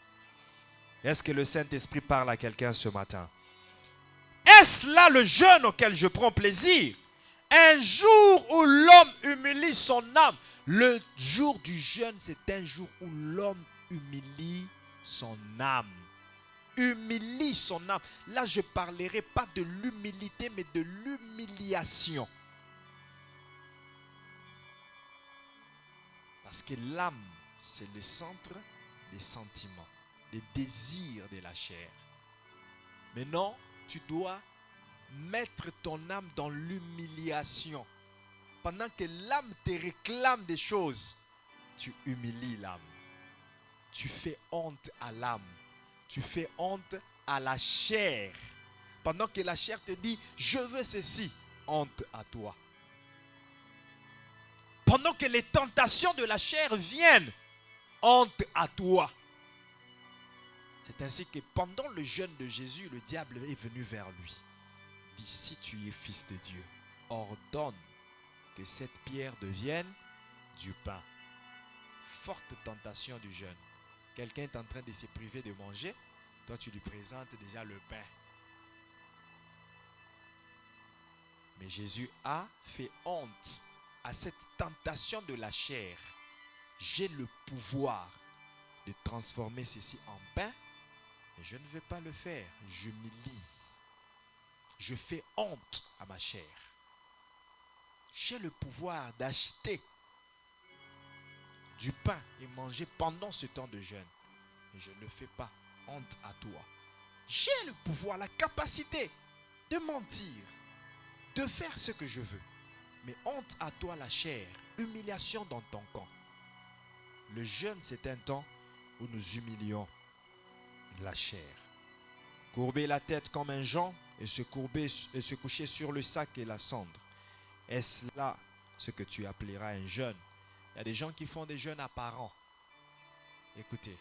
Est-ce que le Saint-Esprit parle à quelqu'un ce matin? Est-ce là le jeûne auquel je prends plaisir? Un jour où l'homme humilie son âme. Le jour du jeûne, c'est un jour où l'homme humilie son âme. Humilie son âme. Là, je ne parlerai pas de l'humilité, mais de l'humiliation. Parce que l'âme, c'est le centre des sentiments, des désirs de la chair. Maintenant, tu dois mettre ton âme dans l'humiliation. Pendant que l'âme te réclame des choses, tu humilies l'âme. Tu fais honte à l'âme. Tu fais honte à la chair. Pendant que la chair te dit, je veux ceci, honte à toi. Pendant que les tentations de la chair viennent, honte à toi. C'est ainsi que pendant le jeûne de Jésus, le diable est venu vers lui. Il dit, si tu es fils de Dieu, ordonne que cette pierre devienne du pain. Forte tentation du jeûne. Quelqu'un est en train de se priver de manger, toi tu lui présentes déjà le pain. Mais Jésus a fait honte à cette tentation de la chair. J'ai le pouvoir de transformer ceci en pain, mais je ne vais pas le faire. J'humilie. Je fais honte à ma chair. J'ai le pouvoir d'acheter du pain et manger pendant ce temps de jeûne. Mais je ne fais pas honte à toi. J'ai le pouvoir, la capacité de mentir, de faire ce que je veux. Mais honte à toi la chair, humiliation dans ton camp. Le jeûne, c'est un temps où nous humilions la chair. Courber la tête comme un Jean et se coucher sur le sac et la cendre. Est-ce là ce que tu appelleras un jeûne? Il y a des gens qui font des jeûnes apparents. Écoutez,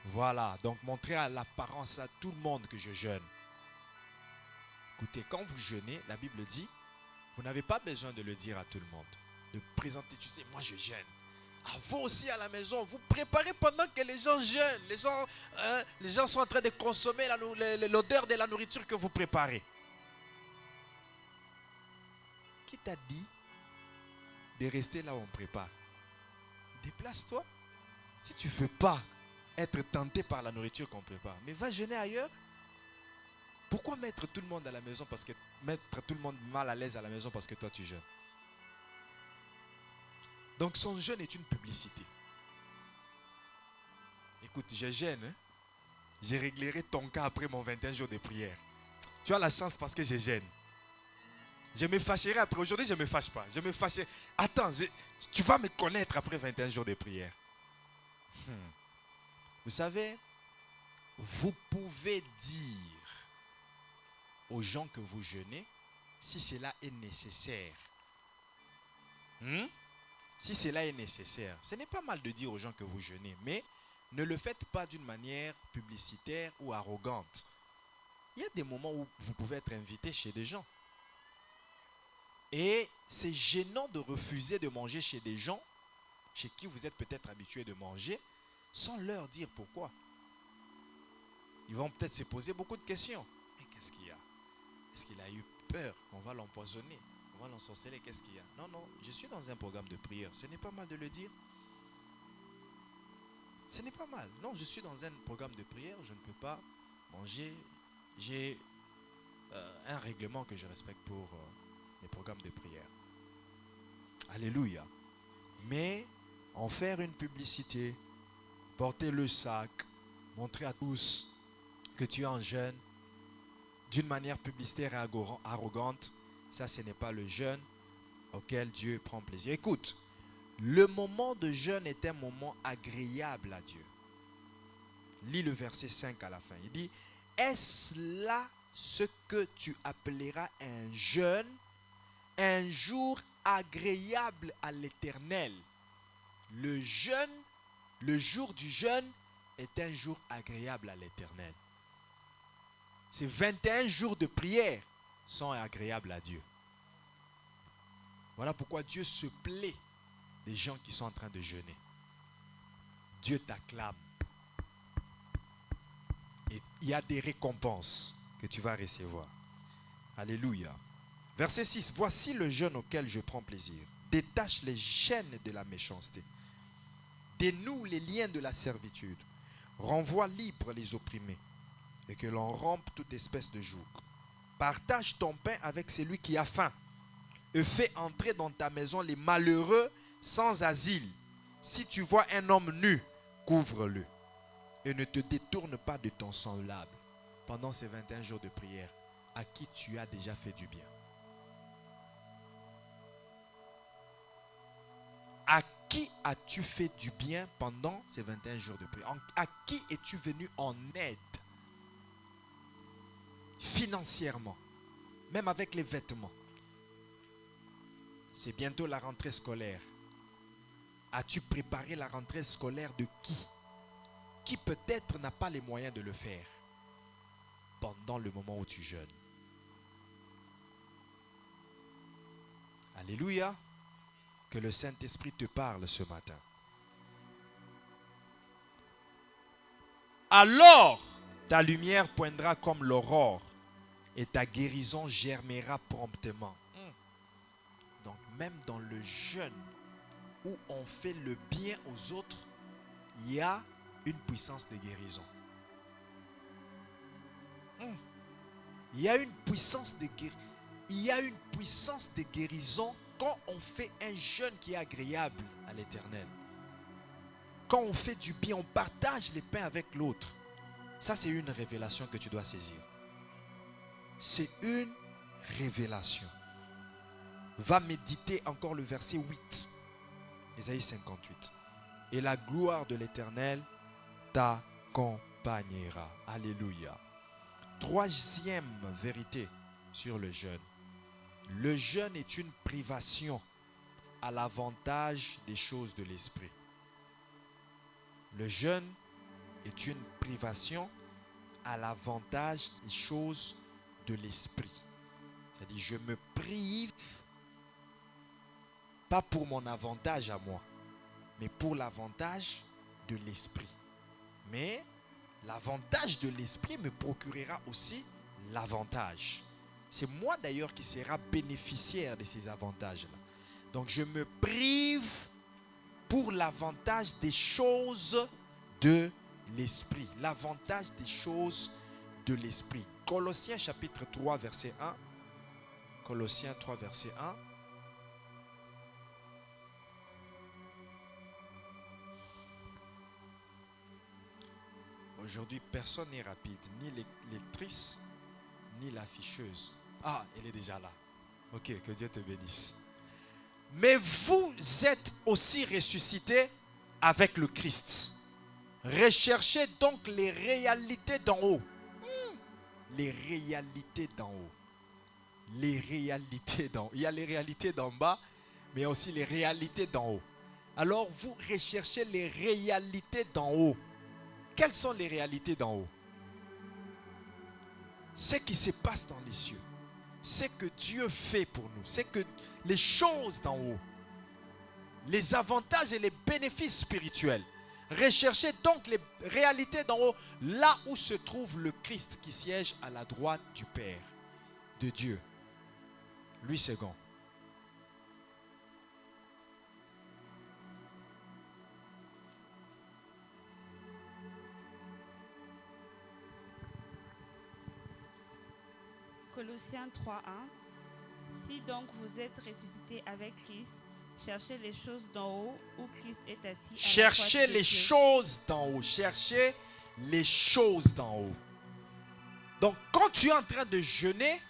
voilà, donc montrer à l'apparence à tout le monde que je jeûne. Écoutez, quand vous jeûnez, la Bible dit, vous n'avez pas besoin de le dire à tout le monde. De présenter, tu sais, moi je jeûne. Ah, vous aussi à la maison, vous préparez pendant que les gens jeûnent. Les gens sont en train de consommer l'odeur de la nourriture que vous préparez. Qui t'a dit de rester là où on prépare? Déplace-toi. Si tu ne veux pas être tenté par la nourriture qu'on prépare, mais va jeûner ailleurs. Pourquoi mettre tout le monde à la maison mettre tout le monde mal à l'aise à la maison parce que toi tu jeûnes? Donc son jeûne est une publicité. Écoute, je jeûne, hein? Je réglerai ton cas après mon 21 jours de prière. Tu as la chance parce que je jeûne. Je me fâcherai après. Aujourd'hui, je ne me fâche pas. Je me fâcherai. Attends, tu vas me connaître après 21 jours de prière. Vous savez, vous pouvez dire aux gens que vous jeûnez si cela est nécessaire. Si cela est nécessaire. Ce n'est pas mal de dire aux gens que vous jeûnez, mais ne le faites pas d'une manière publicitaire ou arrogante. Il y a des moments où vous pouvez être invité chez des gens. Et c'est gênant de refuser de manger chez des gens chez qui vous êtes peut-être habitué de manger sans leur dire pourquoi. Ils vont peut-être se poser beaucoup de questions. qu'est-ce qu'il y a? Est-ce qu'il a eu peur? On va l'empoisonner, on va l'ensorceler, qu'est-ce qu'il y a? Non, non, je suis dans un programme de prière. Ce n'est pas mal de le dire. Ce n'est pas mal. Non, je suis dans un programme de prière, je ne peux pas manger. J'ai un règlement que je respecte pour les programmes de prière. Alléluia. Mais en faire une publicité, porter le sac, montrer à tous que tu es en jeûne, d'une manière publicitaire et arrogante, ça ce n'est pas le jeûne auquel Dieu prend plaisir. Écoute, le moment de jeûne est un moment agréable à Dieu. Lis le verset 5 à la fin. Il dit, est-ce là ce que tu appelleras un jeûne, un jour agréable à l'Éternel? Le jeûne, le jour du jeûne est un jour agréable à l'Éternel. Ces 21 jours de prière sont agréables à Dieu. Voilà pourquoi Dieu se plaît des gens qui sont en train de jeûner. Dieu t'acclame. Et il y a des récompenses que tu vas recevoir. Alléluia. Verset 6. Voici le jeûne auquel je prends plaisir. Détache les chaînes de la méchanceté. Dénoue les liens de la servitude. Renvoie libres les opprimés. Et que l'on rompe toute espèce de joug. Partage ton pain avec celui qui a faim. Et fais entrer dans ta maison les malheureux sans asile. Si tu vois un homme nu, couvre-le. Et ne te détourne pas de ton semblable. Pendant ces 21 jours de prière, à qui tu as déjà fait du bien? À qui as-tu fait du bien pendant ces 21 jours de prière? À qui es-tu venu en aide? Financièrement, même avec les vêtements. C'est bientôt la rentrée scolaire. As-tu préparé la rentrée scolaire de qui? Qui peut-être n'a pas les moyens de le faire pendant le moment où tu jeûnes. Alléluia. Que le Saint-Esprit te parle ce matin. Alors, ta lumière poindra comme l'aurore et ta guérison germera promptement. Donc, même dans le jeûne où on fait le bien aux autres, il y a une puissance de guérison. Il y a une puissance de guérison. Il y a une puissance de guérison quand on fait un jeûne qui est agréable à l'Éternel. Quand on fait du bien, on partage les pains avec l'autre. Ça, c'est une révélation que tu dois saisir. C'est une révélation. Va méditer encore le verset 8. Ésaïe 58. Et la gloire de l'Éternel t'accompagnera. Alléluia. Troisième vérité sur le jeûne. Le jeûne est une privation à l'avantage des choses de l'esprit. Le jeûne est une privation à l'avantage des choses de l'esprit. C'est-à-dire, je me prive pas pour mon avantage à moi, mais pour l'avantage de l'esprit. Mais l'avantage de l'esprit me procurera aussi l'avantage. C'est moi d'ailleurs qui sera bénéficiaire de ces avantages-là. Donc je me prive pour l'avantage des choses de l'esprit. L'avantage des choses de l'esprit. Colossiens chapitre 3 verset 1. Colossiens 3 verset 1. Aujourd'hui, personne n'est rapide, ni l'électrice, ni l'afficheuse. Ah, elle est déjà là. Ok, que Dieu te bénisse. Mais vous êtes aussi ressuscités avec le Christ. Recherchez donc les réalités d'en haut. Les réalités d'en haut. Les réalités d'en haut. Il y a les réalités d'en bas, mais aussi les réalités d'en haut. Alors vous recherchez les réalités d'en haut. Quelles sont les réalités d'en haut? Ce qui se passe dans les cieux. Ce que Dieu fait pour nous. C'est que les choses d'en haut. Les avantages et les bénéfices spirituels. Recherchez donc les réalités d'en haut, là où se trouve le Christ qui siège à la droite du Père, de Dieu. Louis II. Colossiens 3:1. Si donc vous êtes ressuscités avec Christ, cherchez les choses d'en haut où Christ est assis. Cherchez les choses d'en haut. Cherchez les choses d'en haut. Donc, quand tu es en train de jeûner,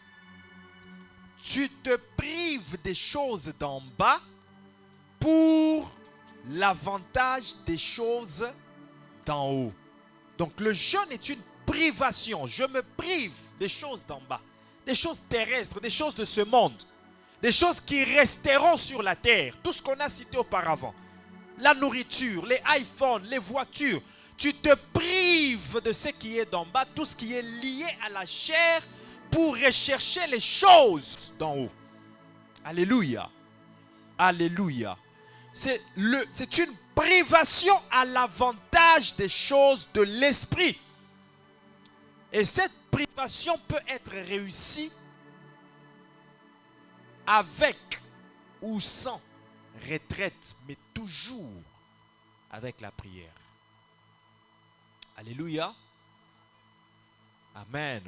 tu te prives des choses d'en bas pour l'avantage des choses d'en haut. Donc, le jeûne est une privation. Je me prive des choses d'en bas, des choses terrestres, des choses de ce monde, des choses qui resteront sur la terre. Tout ce qu'on a cité auparavant. La nourriture, les iPhones, les voitures. Tu te prives de ce qui est d'en bas, tout ce qui est lié à la chair, pour rechercher les choses d'en haut. Alléluia. Alléluia. C'est une privation à l'avantage des choses de l'esprit. Et cette privation peut être réussie avec ou sans retraite, mais toujours avec la prière. Alléluia. Amen.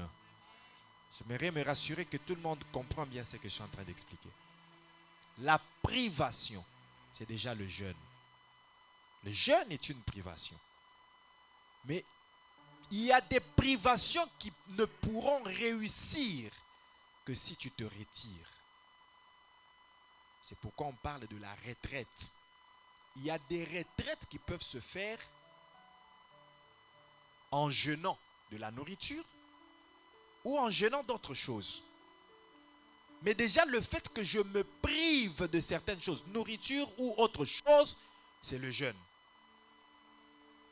J'aimerais me rassurer que tout le monde comprend bien ce que je suis en train d'expliquer. La privation, c'est déjà le jeûne. Le jeûne est une privation. Mais il y a des privations qui ne pourront réussir que si tu te retires. C'est pourquoi on parle de la retraite. Il y a des retraites qui peuvent se faire en jeûnant de la nourriture ou en jeûnant d'autres choses. Mais déjà le fait que je me prive de certaines choses, nourriture ou autre chose, c'est le jeûne.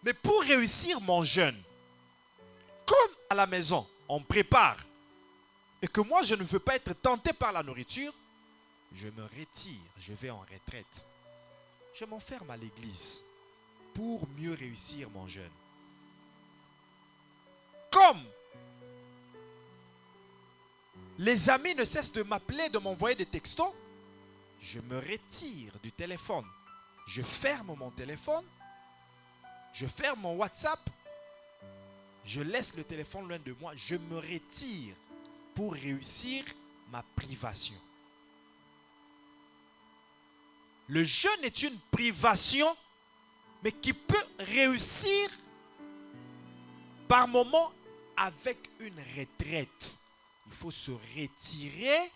Mais pour réussir mon jeûne, comme à la maison, on prépare, et que moi je ne veux pas être tenté par la nourriture, je me retire, je vais en retraite. Je m'enferme à l'église pour mieux réussir mon jeûne. Comme les amis ne cessent de m'appeler, de m'envoyer des textos, je me retire du téléphone. Je ferme mon téléphone, je ferme mon WhatsApp, je laisse le téléphone loin de moi, je me retire pour réussir ma privation. Le jeûne est une privation, mais qui peut réussir par moment avec une retraite. Il faut se retirer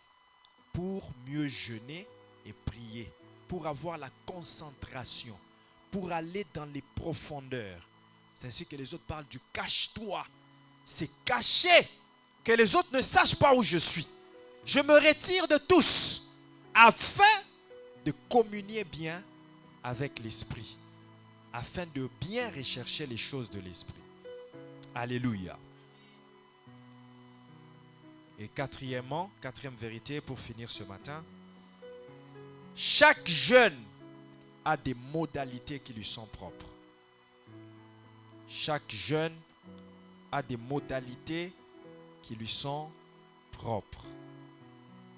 pour mieux jeûner et prier, pour avoir la concentration, pour aller dans les profondeurs. C'est ainsi que les autres parlent du cache-toi. C'est caché, que les autres ne sachent pas où je suis. Je me retire de tous afin de communier bien avec l'esprit, afin de bien rechercher les choses de l'esprit. Alléluia. Et quatrième vérité pour finir ce matin, chaque jeûne a des modalités qui lui sont propres. Chaque jeûne a des modalités qui lui sont propres.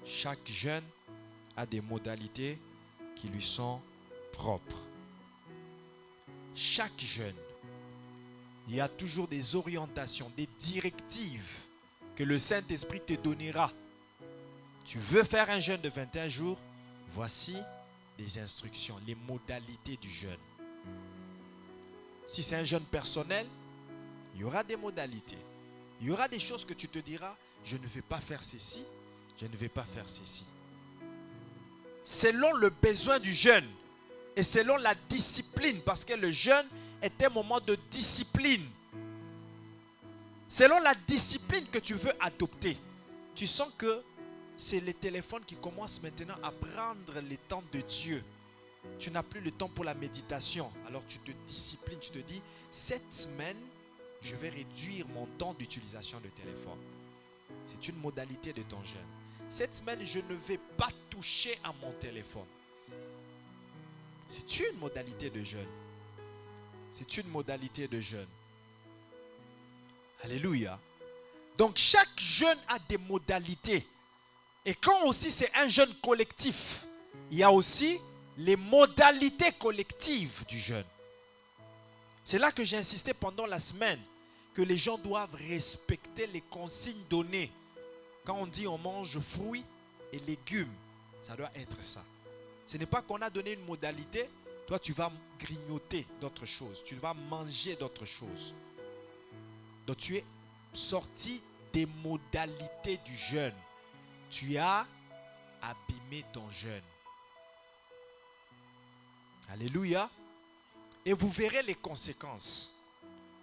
Chaque jeûne a des modalités qui lui sont propres. Chaque jeûne, il y a toujours des orientations, des directives que le Saint-Esprit te donnera. Tu veux faire un jeûne de 21 jours, voici des instructions, les modalités du jeûne. Si c'est un jeûne personnel, il y aura des modalités. Il y aura des choses que tu te diras, je ne vais pas faire ceci, je ne vais pas faire ceci. Selon le besoin du jeûne et selon la discipline, parce que le jeûne est un moment de discipline. Selon la discipline que tu veux adopter, tu sens que c'est les téléphones qui commencent maintenant à prendre le temps de Dieu. Tu n'as plus le temps pour la méditation. Alors tu te disciplines, tu te dis, cette semaine, je vais réduire mon temps d'utilisation de téléphone. C'est une modalité de ton jeûne. Cette semaine, je ne vais pas toucher à mon téléphone. C'est une modalité de jeûne. C'est une modalité de jeûne. Alléluia. Donc chaque jeûne a des modalités. Et quand aussi c'est un jeûne collectif, il y a aussi les modalités collectives du jeûne. C'est là que j'ai insisté pendant la semaine que les gens doivent respecter les consignes données. Quand on dit on mange fruits et légumes, ça doit être ça. Ce n'est pas qu'on a donné une modalité, toi tu vas grignoter d'autres choses, tu vas manger d'autres choses. Donc tu es sorti des modalités du jeûne. Tu as abîmé ton jeûne. Alléluia. Et vous verrez les conséquences.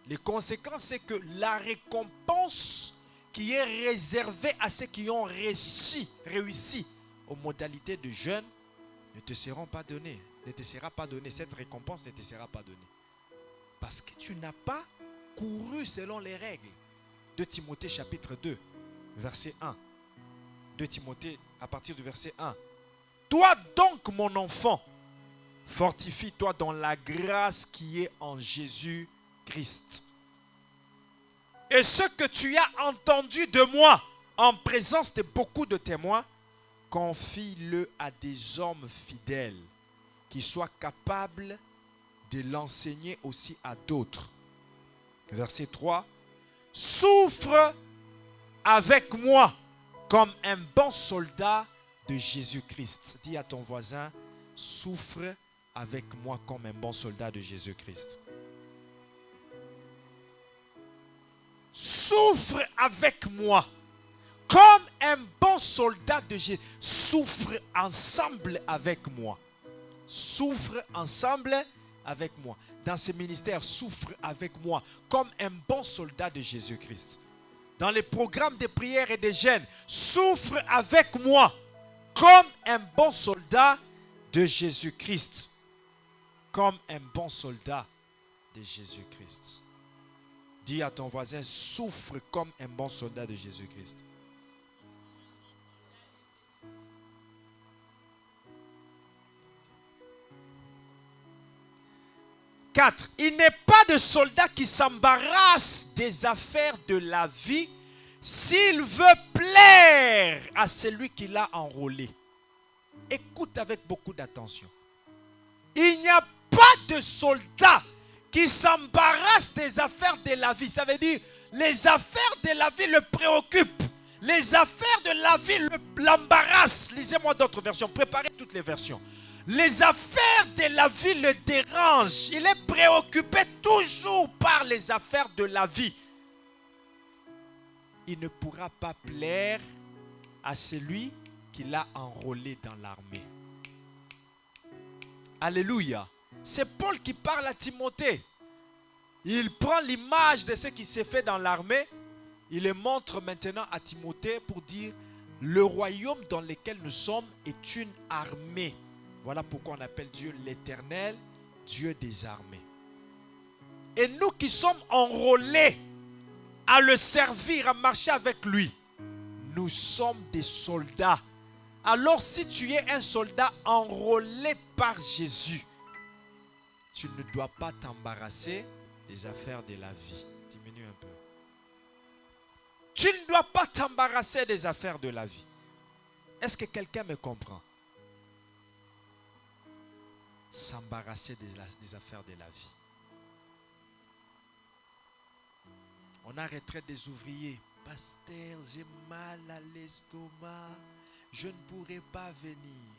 Les conséquences, c'est que la récompense qui est réservée à ceux qui ont réussi aux modalités de jeûne ne te sera pas donnée. Cette récompense ne te sera pas donnée. Parce que tu n'as pas couru selon les règles. 2 Timothée chapitre 2, verset 1. 2 Timothée à partir du verset 1. Toi donc, mon enfant, fortifie-toi dans la grâce qui est en Jésus-Christ. Et ce que tu as entendu de moi en présence de beaucoup de témoins, confie-le à des hommes fidèles qui soient capables de l'enseigner aussi à d'autres. Verset 3. Souffre avec moi comme un bon soldat de Jésus-Christ. Dis à ton voisin, souffre avec moi comme un bon soldat de Jésus-Christ. Souffre avec moi comme un bon soldat de Jésus. Souffre ensemble avec moi. Souffre ensemble avec moi. Dans ce ministère, souffre avec moi comme un bon soldat de Jésus-Christ. Dans les programmes de prière et de jeûne, souffre avec moi comme un bon soldat de Jésus-Christ. Comme un bon soldat de Jésus-Christ. Dis à ton voisin, souffre comme un bon soldat de Jésus-Christ. Quatre, il n'est pas de soldat qui s'embarrasse des affaires de la vie s'il veut plaire à celui qui l'a enrôlé. Écoute avec beaucoup d'attention. Il n'y a pas de soldat qui s'embarrasse des affaires de la vie. Ça veut dire, les affaires de la vie le préoccupent. Les affaires de la vie l'embarrassent. Lisez-moi d'autres versions. Préparez toutes les versions. Les affaires de la vie le dérangent. Il est préoccupé toujours par les affaires de la vie. Il ne pourra pas plaire à celui qui l'a enrôlé dans l'armée. Alléluia. C'est Paul qui parle à Timothée. Il prend l'image de ce qui s'est fait dans l'armée. Il le montre maintenant à Timothée pour dire le royaume dans lequel nous sommes est une armée. Voilà pourquoi on appelle Dieu l'Éternel, Dieu des armées. Et nous qui sommes enrôlés à le servir, à marcher avec lui, nous sommes des soldats. Alors si tu es un soldat enrôlé par Jésus, tu ne dois pas t'embarrasser des affaires de la vie. Diminue un peu. Tu ne dois pas t'embarrasser des affaires de la vie. Est-ce que quelqu'un me comprend? S'embarrasser des affaires de la vie. On arrêterait des ouvriers. Pasteur, j'ai mal à l'estomac. Je ne pourrai pas venir.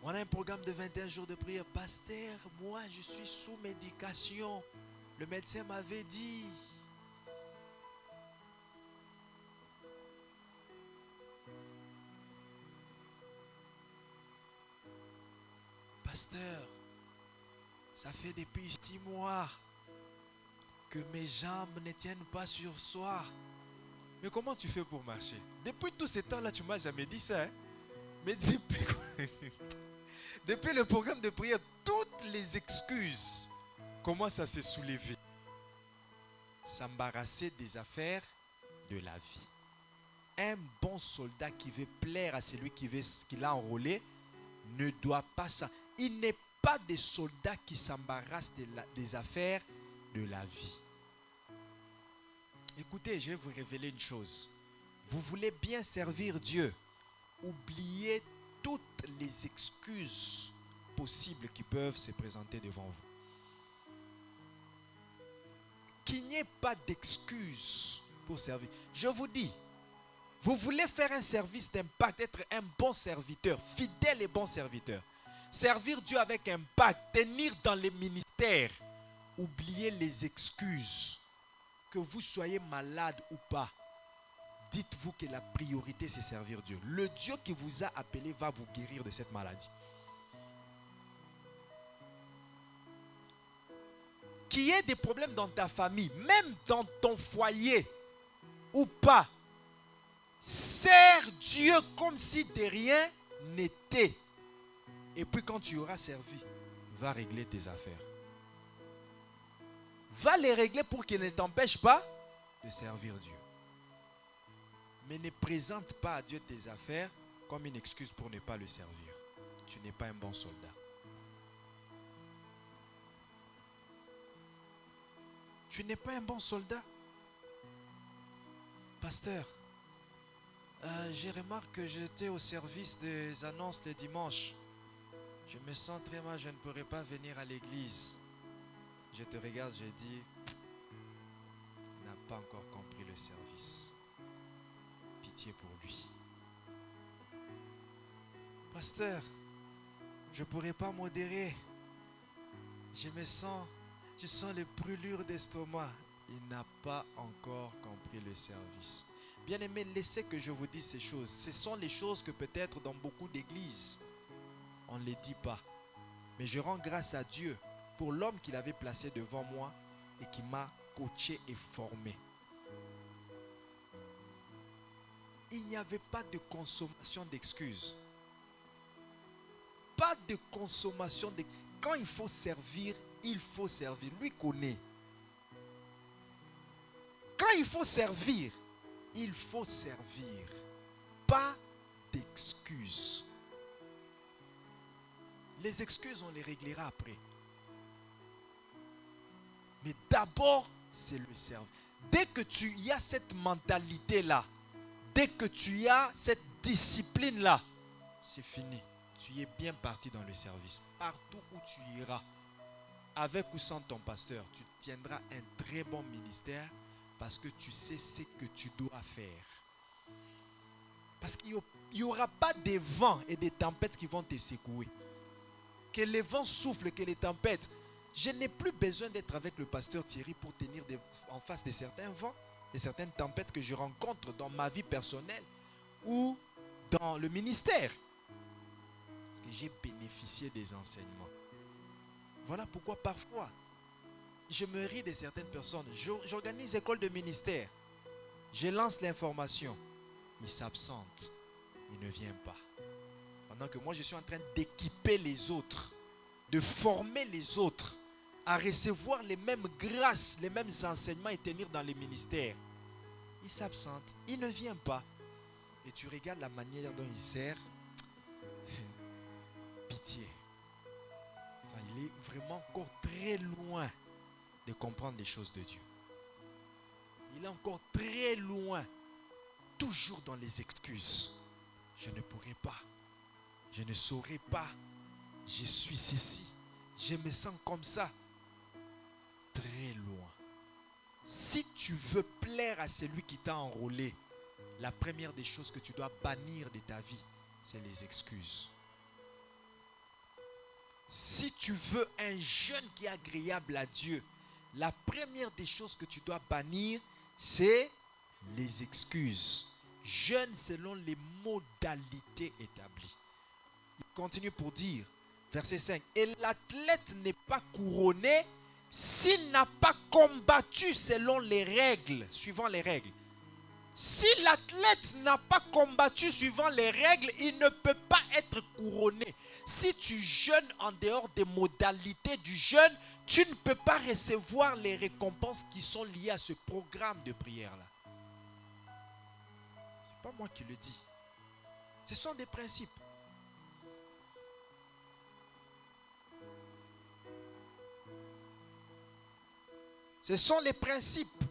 On a un programme de 21 jours de prière. Pasteur, moi je suis sous médication. Le médecin m'avait dit. Pasteur, ça fait depuis 6 mois que mes jambes ne tiennent pas sur soi. Mais comment tu fais pour marcher? Depuis tout ce temps-là, tu ne m'as jamais dit ça. Hein? Mais depuis le programme de prière, toutes les excuses commencent à se soulever. S'embarrasser des affaires de la vie. Un bon soldat qui veut plaire à celui qui l'a enrôlé ne doit pas ça. Il n'est pas des soldats qui s'embarrassent des affaires de la vie. Écoutez, je vais vous révéler une chose. Vous voulez bien servir Dieu, oubliez toutes les excuses possibles qui peuvent se présenter devant vous. Qu'il n'y ait pas d'excuses pour servir. Je vous dis, vous voulez faire un service d'impact, être un bon serviteur, fidèle et bon serviteur. Servir Dieu avec impact, tenir dans les ministères. Oubliez les excuses. Que vous soyez malade ou pas, dites-vous que la priorité c'est servir Dieu. Le Dieu qui vous a appelé va vous guérir de cette maladie. Qu'il y ait des problèmes dans ta famille, même dans ton foyer ou pas, sers Dieu comme si de rien n'était. Et puis quand tu auras servi, va régler tes affaires. Va les régler pour qu'ils ne t'empêchent pas de servir Dieu. Mais ne présente pas à Dieu tes affaires comme une excuse pour ne pas le servir. Tu n'es pas un bon soldat. Tu n'es pas un bon soldat. Pasteur, j'ai remarqué que j'étais au service des annonces les dimanches. Je me sens très mal, je ne pourrais pas venir à l'église. Je te regarde, je dis, il n'a pas encore compris le service. Pitié pour lui. Pasteur, je ne pourrais pas modérer. Je sens les brûlures d'estomac. Il n'a pas encore compris le service. Bien-aimés, laissez que je vous dise ces choses. Ce sont les choses que peut-être dans beaucoup d'églises, on ne les dit pas. Mais je rends grâce à Dieu pour l'homme qu'il avait placé devant moi et qui m'a coaché et formé. Il n'y avait pas de consommation d'excuses. Pas de consommation d'excuses. Quand il faut servir, il faut servir. Lui connaît. Quand il faut servir, il faut servir. Pas d'excuses. Les excuses, on les réglera après. Mais d'abord, c'est le service. Dès que tu y as cette mentalité-là, dès que tu y as cette discipline-là, c'est fini. Tu es bien parti dans le service. Partout où tu iras, avec ou sans ton pasteur, tu tiendras un très bon ministère parce que tu sais ce que tu dois faire. Parce qu'il n'y aura pas des vents et des tempêtes qui vont te secouer. Que les vents soufflent, que les tempêtes. Je n'ai plus besoin d'être avec le pasteur Thierry pour tenir en face de certains vents, de certaines tempêtes que je rencontre dans ma vie personnelle ou dans le ministère. Parce que j'ai bénéficié des enseignements. Voilà pourquoi parfois, je me ris de certaines personnes. J'organise école de ministère. Je lance l'information. Il s'absente. Il ne vient pas. Pendant que moi, je suis en train d'équiper les autres, de former les autres à recevoir les mêmes grâces, les mêmes enseignements et tenir dans les ministères. Il s'absente. Il ne vient pas. Et tu regardes la manière dont il sert. Pitié. Il est vraiment encore très loin de comprendre les choses de Dieu. Il est encore très loin, toujours dans les excuses. Je ne pourrai pas, je ne saurai pas, je suis ceci, je me sens comme ça. Très loin. Si tu veux plaire à celui qui t'a enrôlé, la première des choses que tu dois bannir de ta vie, c'est les excuses. Si tu veux un jeûne qui est agréable à Dieu, la première des choses que tu dois bannir, c'est les excuses. Jeûne selon les modalités établies. Il continue pour dire, verset 5, « Et l'athlète n'est pas couronné s'il n'a pas combattu selon les règles, suivant les règles. » Si l'athlète n'a pas combattu suivant les règles, il ne peut pas être couronné. Si tu jeûnes en dehors des modalités du jeûne, tu ne peux pas recevoir les récompenses qui sont liées à ce programme de prière-là. Ce n'est pas moi qui le dis. Ce sont des principes. Ce sont les principes.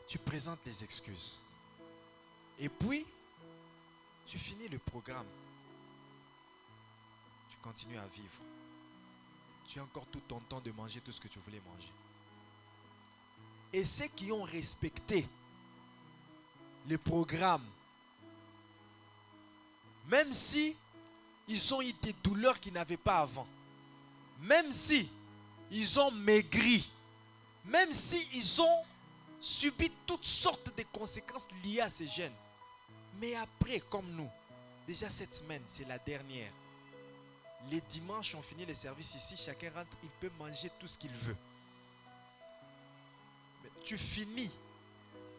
Tu présentes les excuses. Et puis, tu finis le programme. Tu continues à vivre. Tu as encore tout ton temps de manger tout ce que tu voulais manger. Et ceux qui ont respecté le programme, même si ils ont eu des douleurs qu'ils n'avaient pas avant, même si ils ont maigri, même si ils ont subi toutes sortes de conséquences liées à ces jeûnes, mais après, comme nous, déjà cette semaine, c'est la dernière. Les dimanches, on finit le service ici, chacun rentre, il peut manger tout ce qu'il veut. Mais tu finis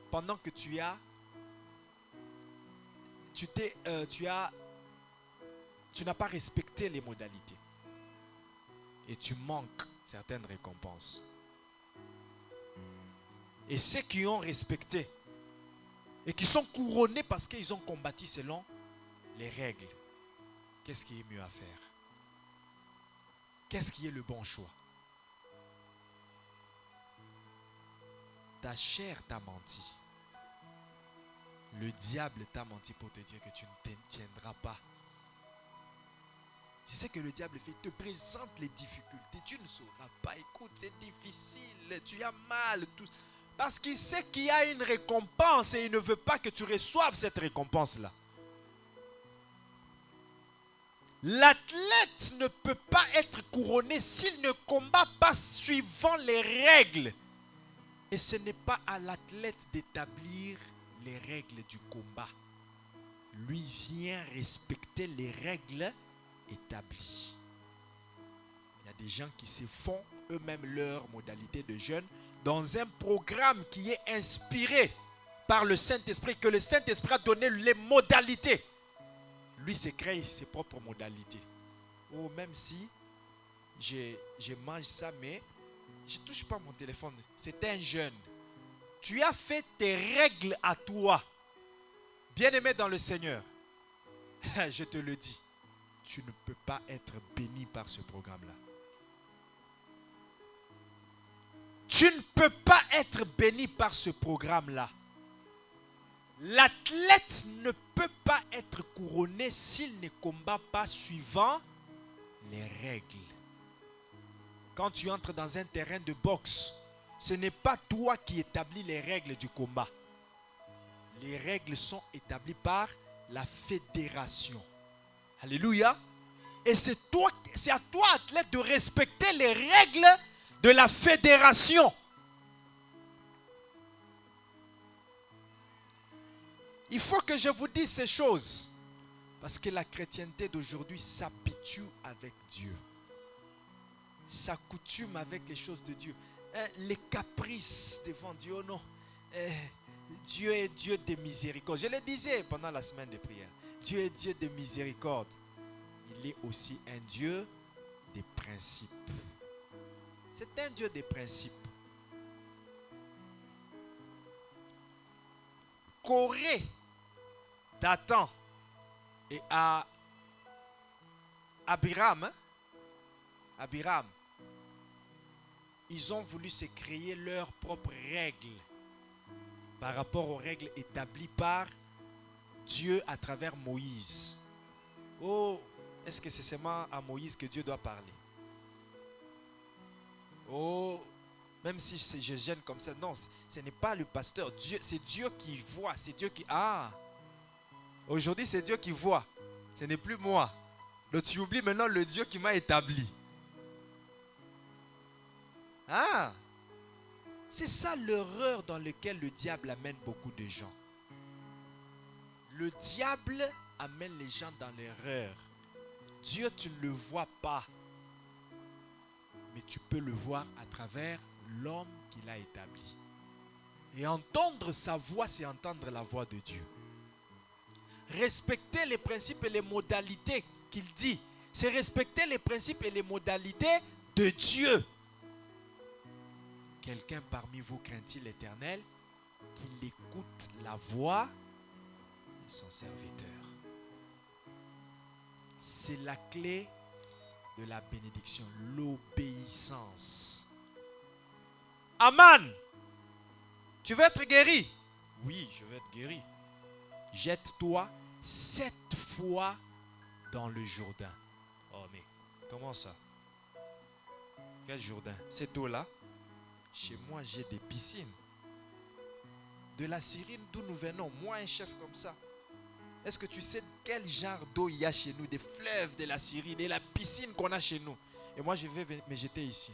pendant que tu n'as pas respecté les modalités. Et tu manques certaines récompenses. Et ceux qui ont respecté et qui sont couronnés parce qu'ils ont combattu selon les règles, qu'est-ce qui est mieux à faire? Qu'est-ce qui est le bon choix? Ta chair t'a menti. Le diable t'a menti pour te dire que tu ne tiendras pas. C'est ce que le diable fait. Il te présente les difficultés. Tu ne sauras pas. Écoute, c'est difficile. Tu as mal. Tout. Parce qu'il sait qu'il y a une récompense et il ne veut pas que tu reçoives cette récompense-là. L'athlète ne peut pas être couronné s'il ne combat pas suivant les règles. Et ce n'est pas à l'athlète d'établir les règles du combat. Lui vient respecter les règles établies. Il y a des gens qui se font eux-mêmes leur modalité de jeûne dans un programme qui est inspiré par le Saint-Esprit, que le Saint-Esprit a donné les modalités. Lui se crée ses propres modalités. Oh, même si je mange ça, mais je ne touche pas mon téléphone. C'est un jeûne. Tu as fait tes règles à toi. Bien-aimé dans le Seigneur, je te le dis, tu ne peux pas être béni par ce programme-là. Tu ne peux pas être béni par ce programme-là. L'athlète ne peut pas être couronné s'il ne combat pas suivant les règles. Quand tu entres dans un terrain de boxe, ce n'est pas toi qui établis les règles du combat. Les règles sont établies par la fédération. Alléluia. Et c'est à toi, athlète, de respecter les règles de la fédération. Il faut que je vous dise ces choses. Parce que la chrétienté d'aujourd'hui s'habitue avec Dieu. S'accoutume avec les choses de Dieu. Les caprices devant Dieu, oh non. Dieu est Dieu de miséricorde. Je le disais pendant la semaine de prière. Dieu est Dieu de miséricorde. Il est aussi un Dieu des principes. C'est un Dieu des principes. Corée, Dathan et Abiram, ils ont voulu se créer leurs propres règles par rapport aux règles établies par Dieu à travers Moïse. Oh, est-ce que c'est seulement à Moïse que Dieu doit parler? Oh, même si je gêne comme ça, non, ce n'est pas le pasteur. Dieu, c'est Dieu qui voit, c'est Dieu qui... Ah, aujourd'hui c'est Dieu qui voit, ce n'est plus moi. Donc tu oublies maintenant le Dieu qui m'a établi. Ah, c'est ça l'erreur dans laquelle le diable amène beaucoup de gens. Le diable amène les gens dans l'erreur. Dieu, tu ne le vois pas. Mais tu peux le voir à travers l'homme qu'il a établi. Et entendre sa voix, c'est entendre la voix de Dieu. Respecter les principes et les modalités qu'il dit, c'est respecter les principes et les modalités de Dieu. Quelqu'un parmi vous craint-il l'Éternel, qu'il écoute la voix de son serviteur. C'est la clé de la bénédiction, l'obéissance. Aman, tu veux être guéri? Oui, je veux être guéri. Jette-toi 7 fois dans le Jourdain. Oh mais comment ça? Quel Jourdain? Cette eau-là? Chez moi, j'ai des piscines. De la Syrie, d'où nous venons, moi un chef comme ça. Est-ce que tu sais quel genre d'eau il y a chez nous? Des fleuves de la Syrie, de la piscine qu'on a chez nous. Et moi, je vais me jeter ici.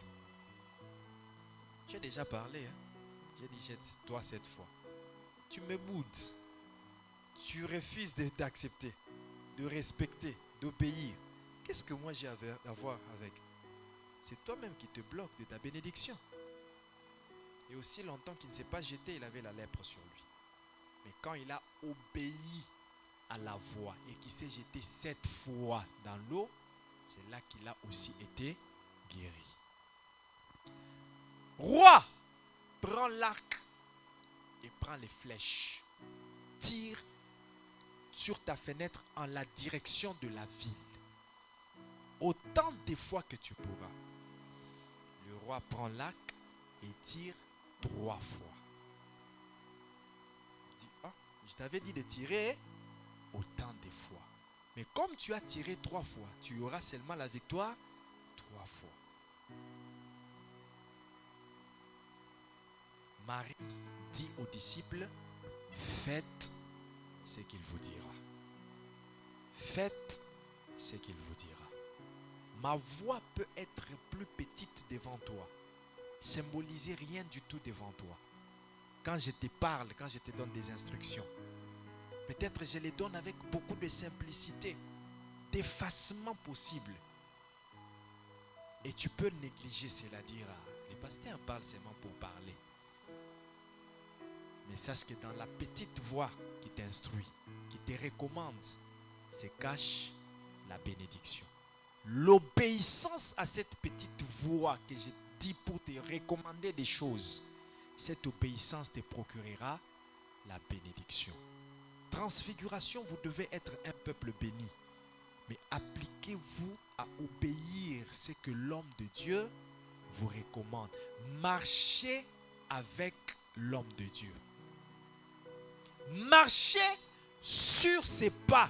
J'ai déjà parlé. J'ai dit, jette-toi 7 fois. Tu me boudes. Tu refuses d'accepter, de respecter, d'obéir. Qu'est-ce que moi j'ai à voir avec? C'est toi-même qui te bloque de ta bénédiction. Et aussi longtemps qu'il ne s'est pas jeté, il avait la lèpre sur lui. Mais quand il a obéi à la voix et qu'il s'est jeté 7 fois dans l'eau, c'est là qu'il a aussi été guéri. Roi, prends l'arc et prends les flèches. Tire sur ta fenêtre en la direction de la ville. Autant de fois que tu pourras. Le roi prend l'arc et tire 3 fois. Il dit, oh, je t'avais dit de tirer autant de fois. Mais comme tu as tiré 3 fois, tu auras seulement la victoire 3 fois. Marie dit aux disciples, faites ce qu'il vous dira. Faites ce qu'il vous dira. Ma voix peut être plus petite devant toi. Symboliser rien du tout devant toi. Quand je te parle, quand je te donne des instructions, peut-être je les donne avec beaucoup de simplicité, d'effacement possible. Et tu peux négliger cela, dire, les pasteurs parlent seulement pour parler. Mais sache que dans la petite voix qui t'instruit, qui te recommande, se cache la bénédiction. L'obéissance à cette petite voix que je dis pour te recommander des choses, cette obéissance te procurera la bénédiction. Transfiguration, vous devez être un peuple béni. Mais appliquez-vous à obéir ce que l'homme de Dieu vous recommande. Marchez avec l'homme de Dieu. Marchez sur ses pas,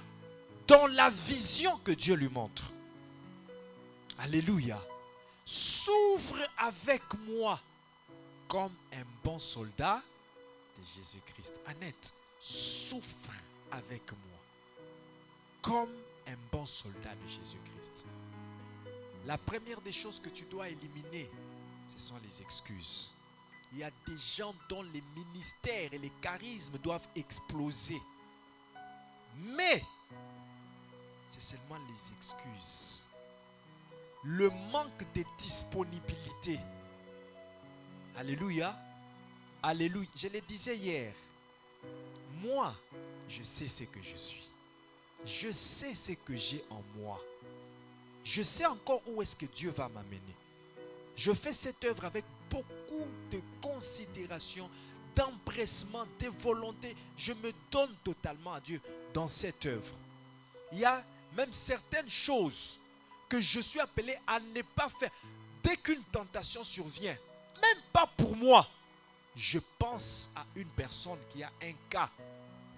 dans la vision que Dieu lui montre. Alléluia. S'ouvre avec moi comme un bon soldat de Jésus-Christ. Annette, souffre avec moi comme un bon soldat de Jésus-Christ. La première des choses que tu dois éliminer, ce sont les excuses. Il y a des gens dont les ministères et les charismes doivent exploser. Mais c'est seulement les excuses. Le manque de disponibilité. Alléluia. Alléluia. Je le disais hier. Moi, je sais ce que je suis. Je sais ce que j'ai en moi. Je sais encore où est-ce que Dieu va m'amener. Je fais cette œuvre avec beaucoup de considération, d'empressement, de volonté. Je me donne totalement à Dieu dans cette œuvre. Il y a même certaines choses que je suis appelé à ne pas faire. Dès qu'une tentation survient, même pas pour moi, je pense à une personne qui a un cas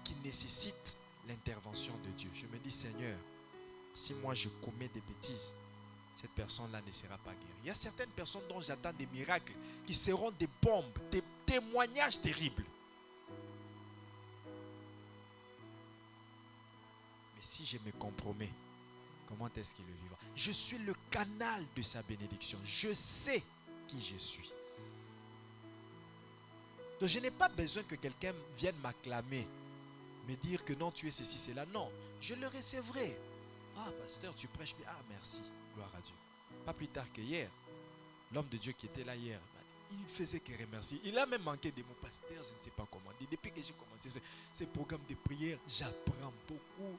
qui nécessite l'intervention de Dieu. Je me dis, Seigneur, si moi je commets des bêtises, cette personne-là ne sera pas guérie. Il y a certaines personnes dont j'attends des miracles qui seront des bombes, des témoignages terribles. Mais si je me compromets, comment est-ce qu'il le vivra? Je suis le canal de sa bénédiction. Je sais qui je suis. Donc je n'ai pas besoin que quelqu'un vienne m'acclamer, me dire que non, tu es ceci, c'est là. Non, je le recevrai. Ah, pasteur, tu prêches bien. Ah, merci. Gloire à Dieu. Pas plus tard que hier, l'homme de Dieu qui était là hier, il faisait que remercier. Il a même manqué de mon pasteur, je ne sais pas comment. Depuis que j'ai commencé ces programmes de prière, j'apprends beaucoup.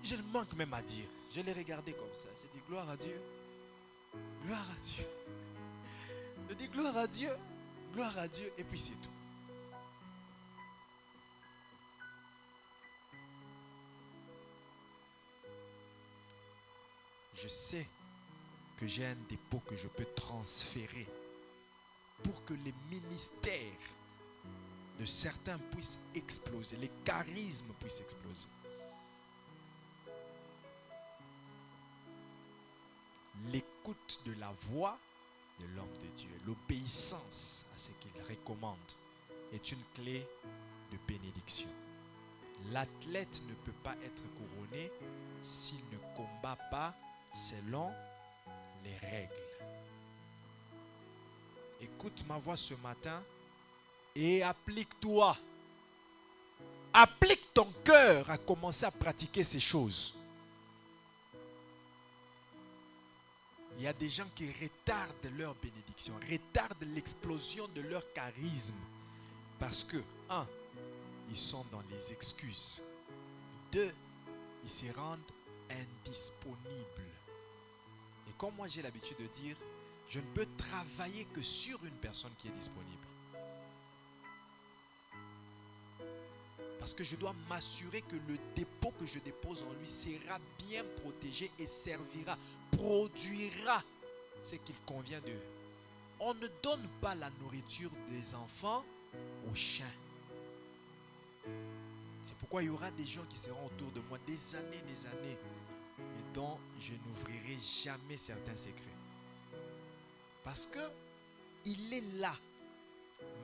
Je le manque même à dire. Je l'ai regardé comme ça. J'ai dit gloire à Dieu. Gloire à Dieu. Je dis gloire à Dieu. Gloire à Dieu. Et puis c'est tout. je sais que j'ai un dépôt que je peux transférer pour que les ministères de certains puissent exploser, les charismes puissent exploser. L'écoute de la voix de l'homme de Dieu, l'obéissance à ce qu'il recommande est une clé de bénédiction. L'athlète ne peut pas être couronné s'il ne combat pas selon les règles. Écoute ma voix ce matin et applique-toi. Applique ton cœur à commencer à pratiquer ces choses. Il y a des gens qui retardent leur bénédiction, retardent l'explosion de leur charisme. Parce que, 1, ils sont dans les excuses. 2, ils se rendent indisponibles. Et comme moi j'ai l'habitude de dire, je ne peux travailler que sur une personne qui est disponible. Parce que je dois m'assurer que le dépôt que je dépose en lui sera bien protégé et servira, produira ce qu'il convient d'eux. On ne donne pas la nourriture des enfants aux chiens. C'est pourquoi il y aura des gens qui seront autour de moi des années, et dont je n'ouvrirai jamais certains secrets. Parce que il est là,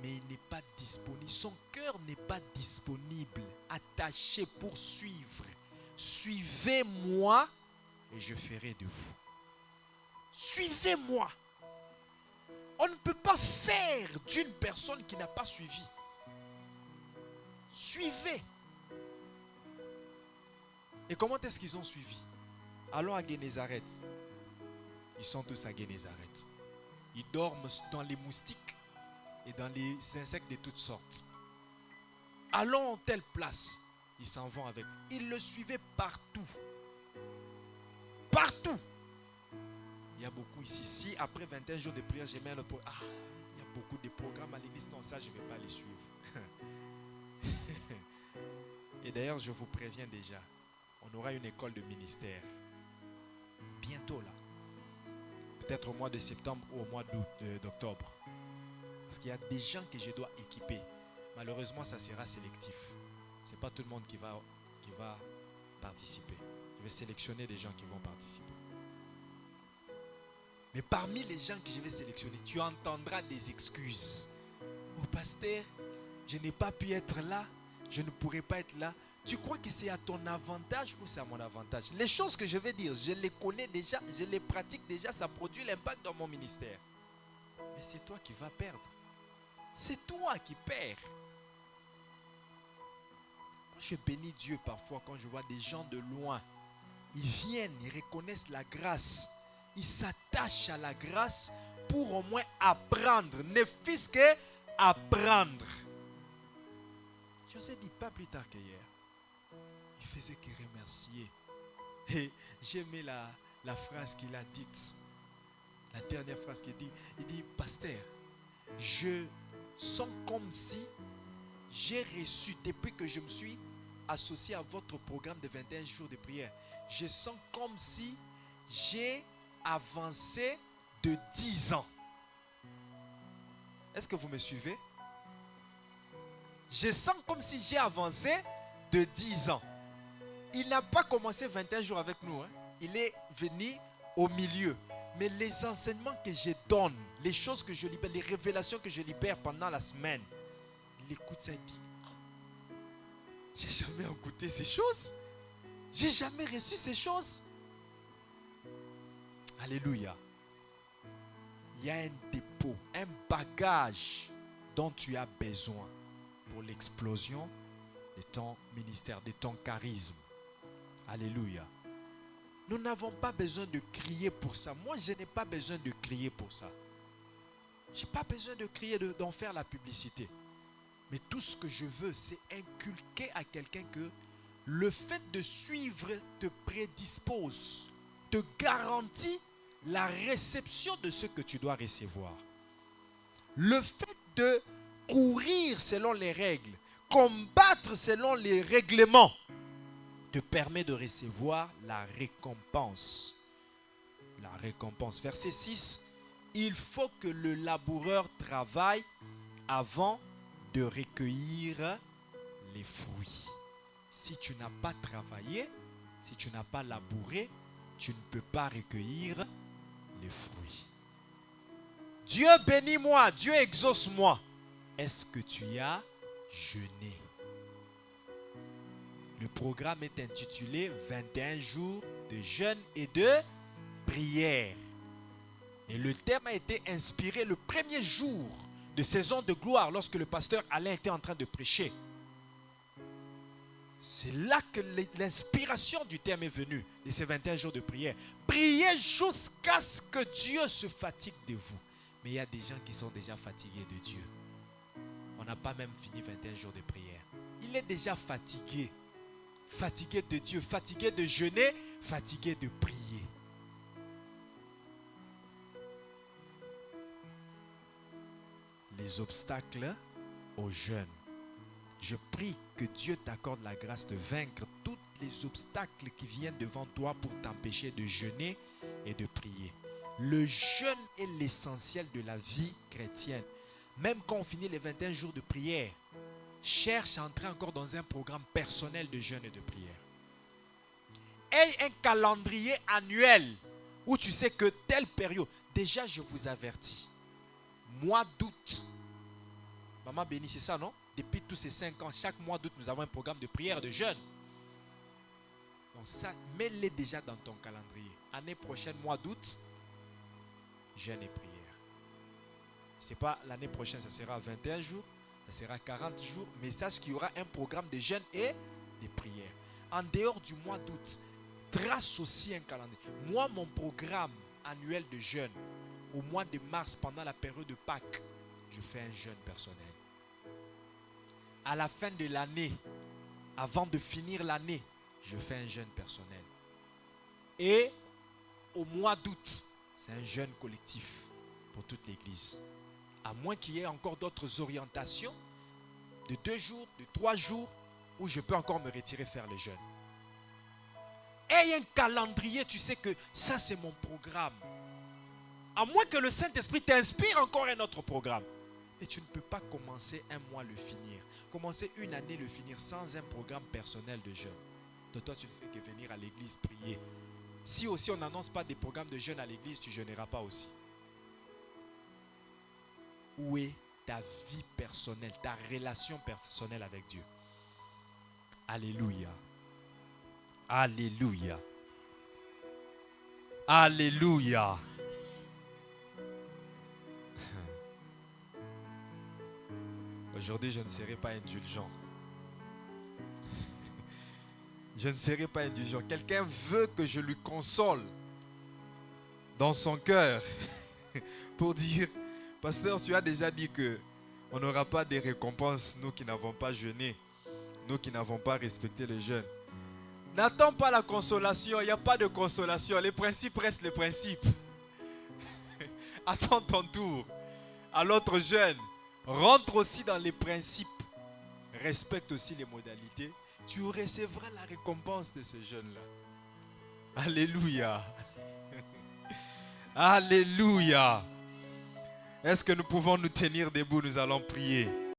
mais il n'est pas disponible. Son cœur n'est pas disponible, attaché pour suivre. Suivez-moi et je ferai de vous. Suivez-moi. On ne peut pas faire d'une personne qui n'a pas suivi. Suivez. Et comment est-ce qu'ils ont suivi? Allons à Génézareth. Ils sont tous à Génézareth. Ils dorment dans les moustiques et dans les insectes de toutes sortes. Allons en telle place. Ils s'en vont avec. Ils le suivaient partout. Partout. Il y a beaucoup ici. Si après 21 jours de prière, j'ai mis un autre programme. Il y a beaucoup de programmes à l'église. Non, ça, je ne vais pas les suivre. Et d'ailleurs, je vous préviens déjà, on aura une école de ministère. Bientôt là. Peut-être au mois de septembre ou au mois d'octobre. Parce qu'il y a des gens que je dois équiper. Malheureusement, ça sera sélectif. Ce n'est pas tout le monde qui va participer. Je vais sélectionner des gens qui vont participer. Mais parmi les gens que je vais sélectionner, tu entendras des excuses. Oh pasteur, je n'ai pas pu être là. Je ne pourrai pas être là. Tu crois que c'est à ton avantage ou c'est à mon avantage? Les choses que je vais dire, je les connais déjà, je les pratique déjà, ça produit l'impact dans mon ministère. Mais c'est toi qui vas perdre. C'est toi qui perds. Moi, je bénis Dieu parfois quand je vois des gens de loin. Ils viennent, ils reconnaissent la grâce. Ils s'attachent à la grâce pour au moins apprendre. Ne fût-ce que apprendre. Je vous ai dit pas plus tard qu'hier. Il faisait que remercier. Et j'aimais la phrase qu'il a dite. La dernière phrase qu'il dit. Il dit, pasteur, je sens comme si j'ai reçu, depuis que je me suis associé à votre programme de 21 jours de prière, je sens comme si j'ai avancé de 10 ans. Est-ce que vous me suivez? Je sens comme si j'ai avancé de 10 ans. Il n'a pas commencé 21 jours avec nous. Il est venu au milieu. Mais les enseignements que je donne, les choses que je libère, les révélations que je libère pendant la semaine, il écoute ça et dit, j'ai jamais écouté ces choses. J'ai jamais reçu ces choses. Alléluia. Il y a un dépôt, un bagage dont tu as besoin pour l'explosion de ton ministère, de ton charisme. Alléluia. Nous n'avons pas besoin de crier pour ça. Moi, je n'ai pas besoin de crier pour ça. Je n'ai pas besoin de crier, d'en faire la publicité. Mais tout ce que je veux, c'est inculquer à quelqu'un que le fait de suivre te prédispose, te garantit la réception de ce que tu dois recevoir. Le fait de courir selon les règles, combattre selon les règlements, te permet de recevoir la récompense récompense. Verset 6, il faut que le laboureur travaille avant de recueillir les fruits. Si tu n'as pas travaillé, si tu n'as pas labouré, tu ne peux pas recueillir les fruits. Dieu bénis-moi, Dieu exauce-moi. Est-ce que tu as jeûné? Le programme est intitulé 21 jours de jeûne et de prière. Et le thème a été inspiré le premier jour de saison de gloire lorsque le pasteur Alain était en train de prêcher. C'est là que l'inspiration du thème est venue, de ces 21 jours de prière. Priez jusqu'à ce que Dieu se fatigue de vous. Mais il y a des gens qui sont déjà fatigués de Dieu. On n'a pas même fini 21 jours de prière. Il est déjà fatigué. Fatigué de Dieu, fatigué de jeûner, fatigué de prier. Les obstacles au jeûne. Je prie que Dieu t'accorde la grâce de vaincre tous les obstacles qui viennent devant toi pour t'empêcher de jeûner et de prier. Le jeûne est l'essentiel de la vie chrétienne. Même quand on finit les 21 jours de prière, cherche à entrer encore dans un programme personnel de jeûne et de prière. Aie un calendrier annuel où tu sais que telle période, déjà je vous avertis, mois d'août, maman bénie, c'est ça non? Depuis tous ces 5 ans, chaque mois d'août, nous avons un programme de prière et de jeûne. Donc ça, mets-les déjà dans ton calendrier. Année prochaine, mois d'août, jeûne et prière. Ce n'est pas l'année prochaine, ça sera 21 jours, ça sera 40 jours, mais sache qu'il y aura un programme de jeûne et de prière. En dehors du mois d'août, trace aussi un calendrier. Moi, mon programme annuel de jeûne, au mois de mars, pendant la période de Pâques, je fais un jeûne personnel. À la fin de l'année, avant de finir l'année, je fais un jeûne personnel. Et au mois d'août, c'est un jeûne collectif pour toute l'église. À moins qu'il y ait encore d'autres orientations de 2 jours, de 3 jours, où je peux encore me retirer faire le jeûne. Aie un calendrier, tu sais que ça c'est mon programme. À moins que le Saint-Esprit t'inspire encore un autre programme. Et tu ne peux pas commencer un mois le finir. Commencer une année le finir sans un programme personnel de jeûne. Donc toi tu ne fais que venir à l'église prier. Si aussi on n'annonce pas des programmes de jeûne à l'église, tu ne jeûneras pas aussi. Où est ta vie personnelle, ta relation personnelle avec Dieu? Alléluia. Alléluia. Alléluia. Aujourd'hui, je ne serai pas indulgent. Je ne serai pas indulgent. Quelqu'un veut que je lui console dans son cœur pour dire, pasteur, tu as déjà dit que on n'aura pas de récompenses, nous qui n'avons pas jeûné, nous qui n'avons pas respecté le jeûne. N'attends pas la consolation, il n'y a pas de consolation. Les principes restent les principes. Attends ton tour. À l'autre jeûne, rentre aussi dans les principes. Respecte aussi les modalités. Tu recevras la récompense de ce jeûne-là. Alléluia. Alléluia. Est-ce que nous pouvons nous tenir debout? Nous allons prier.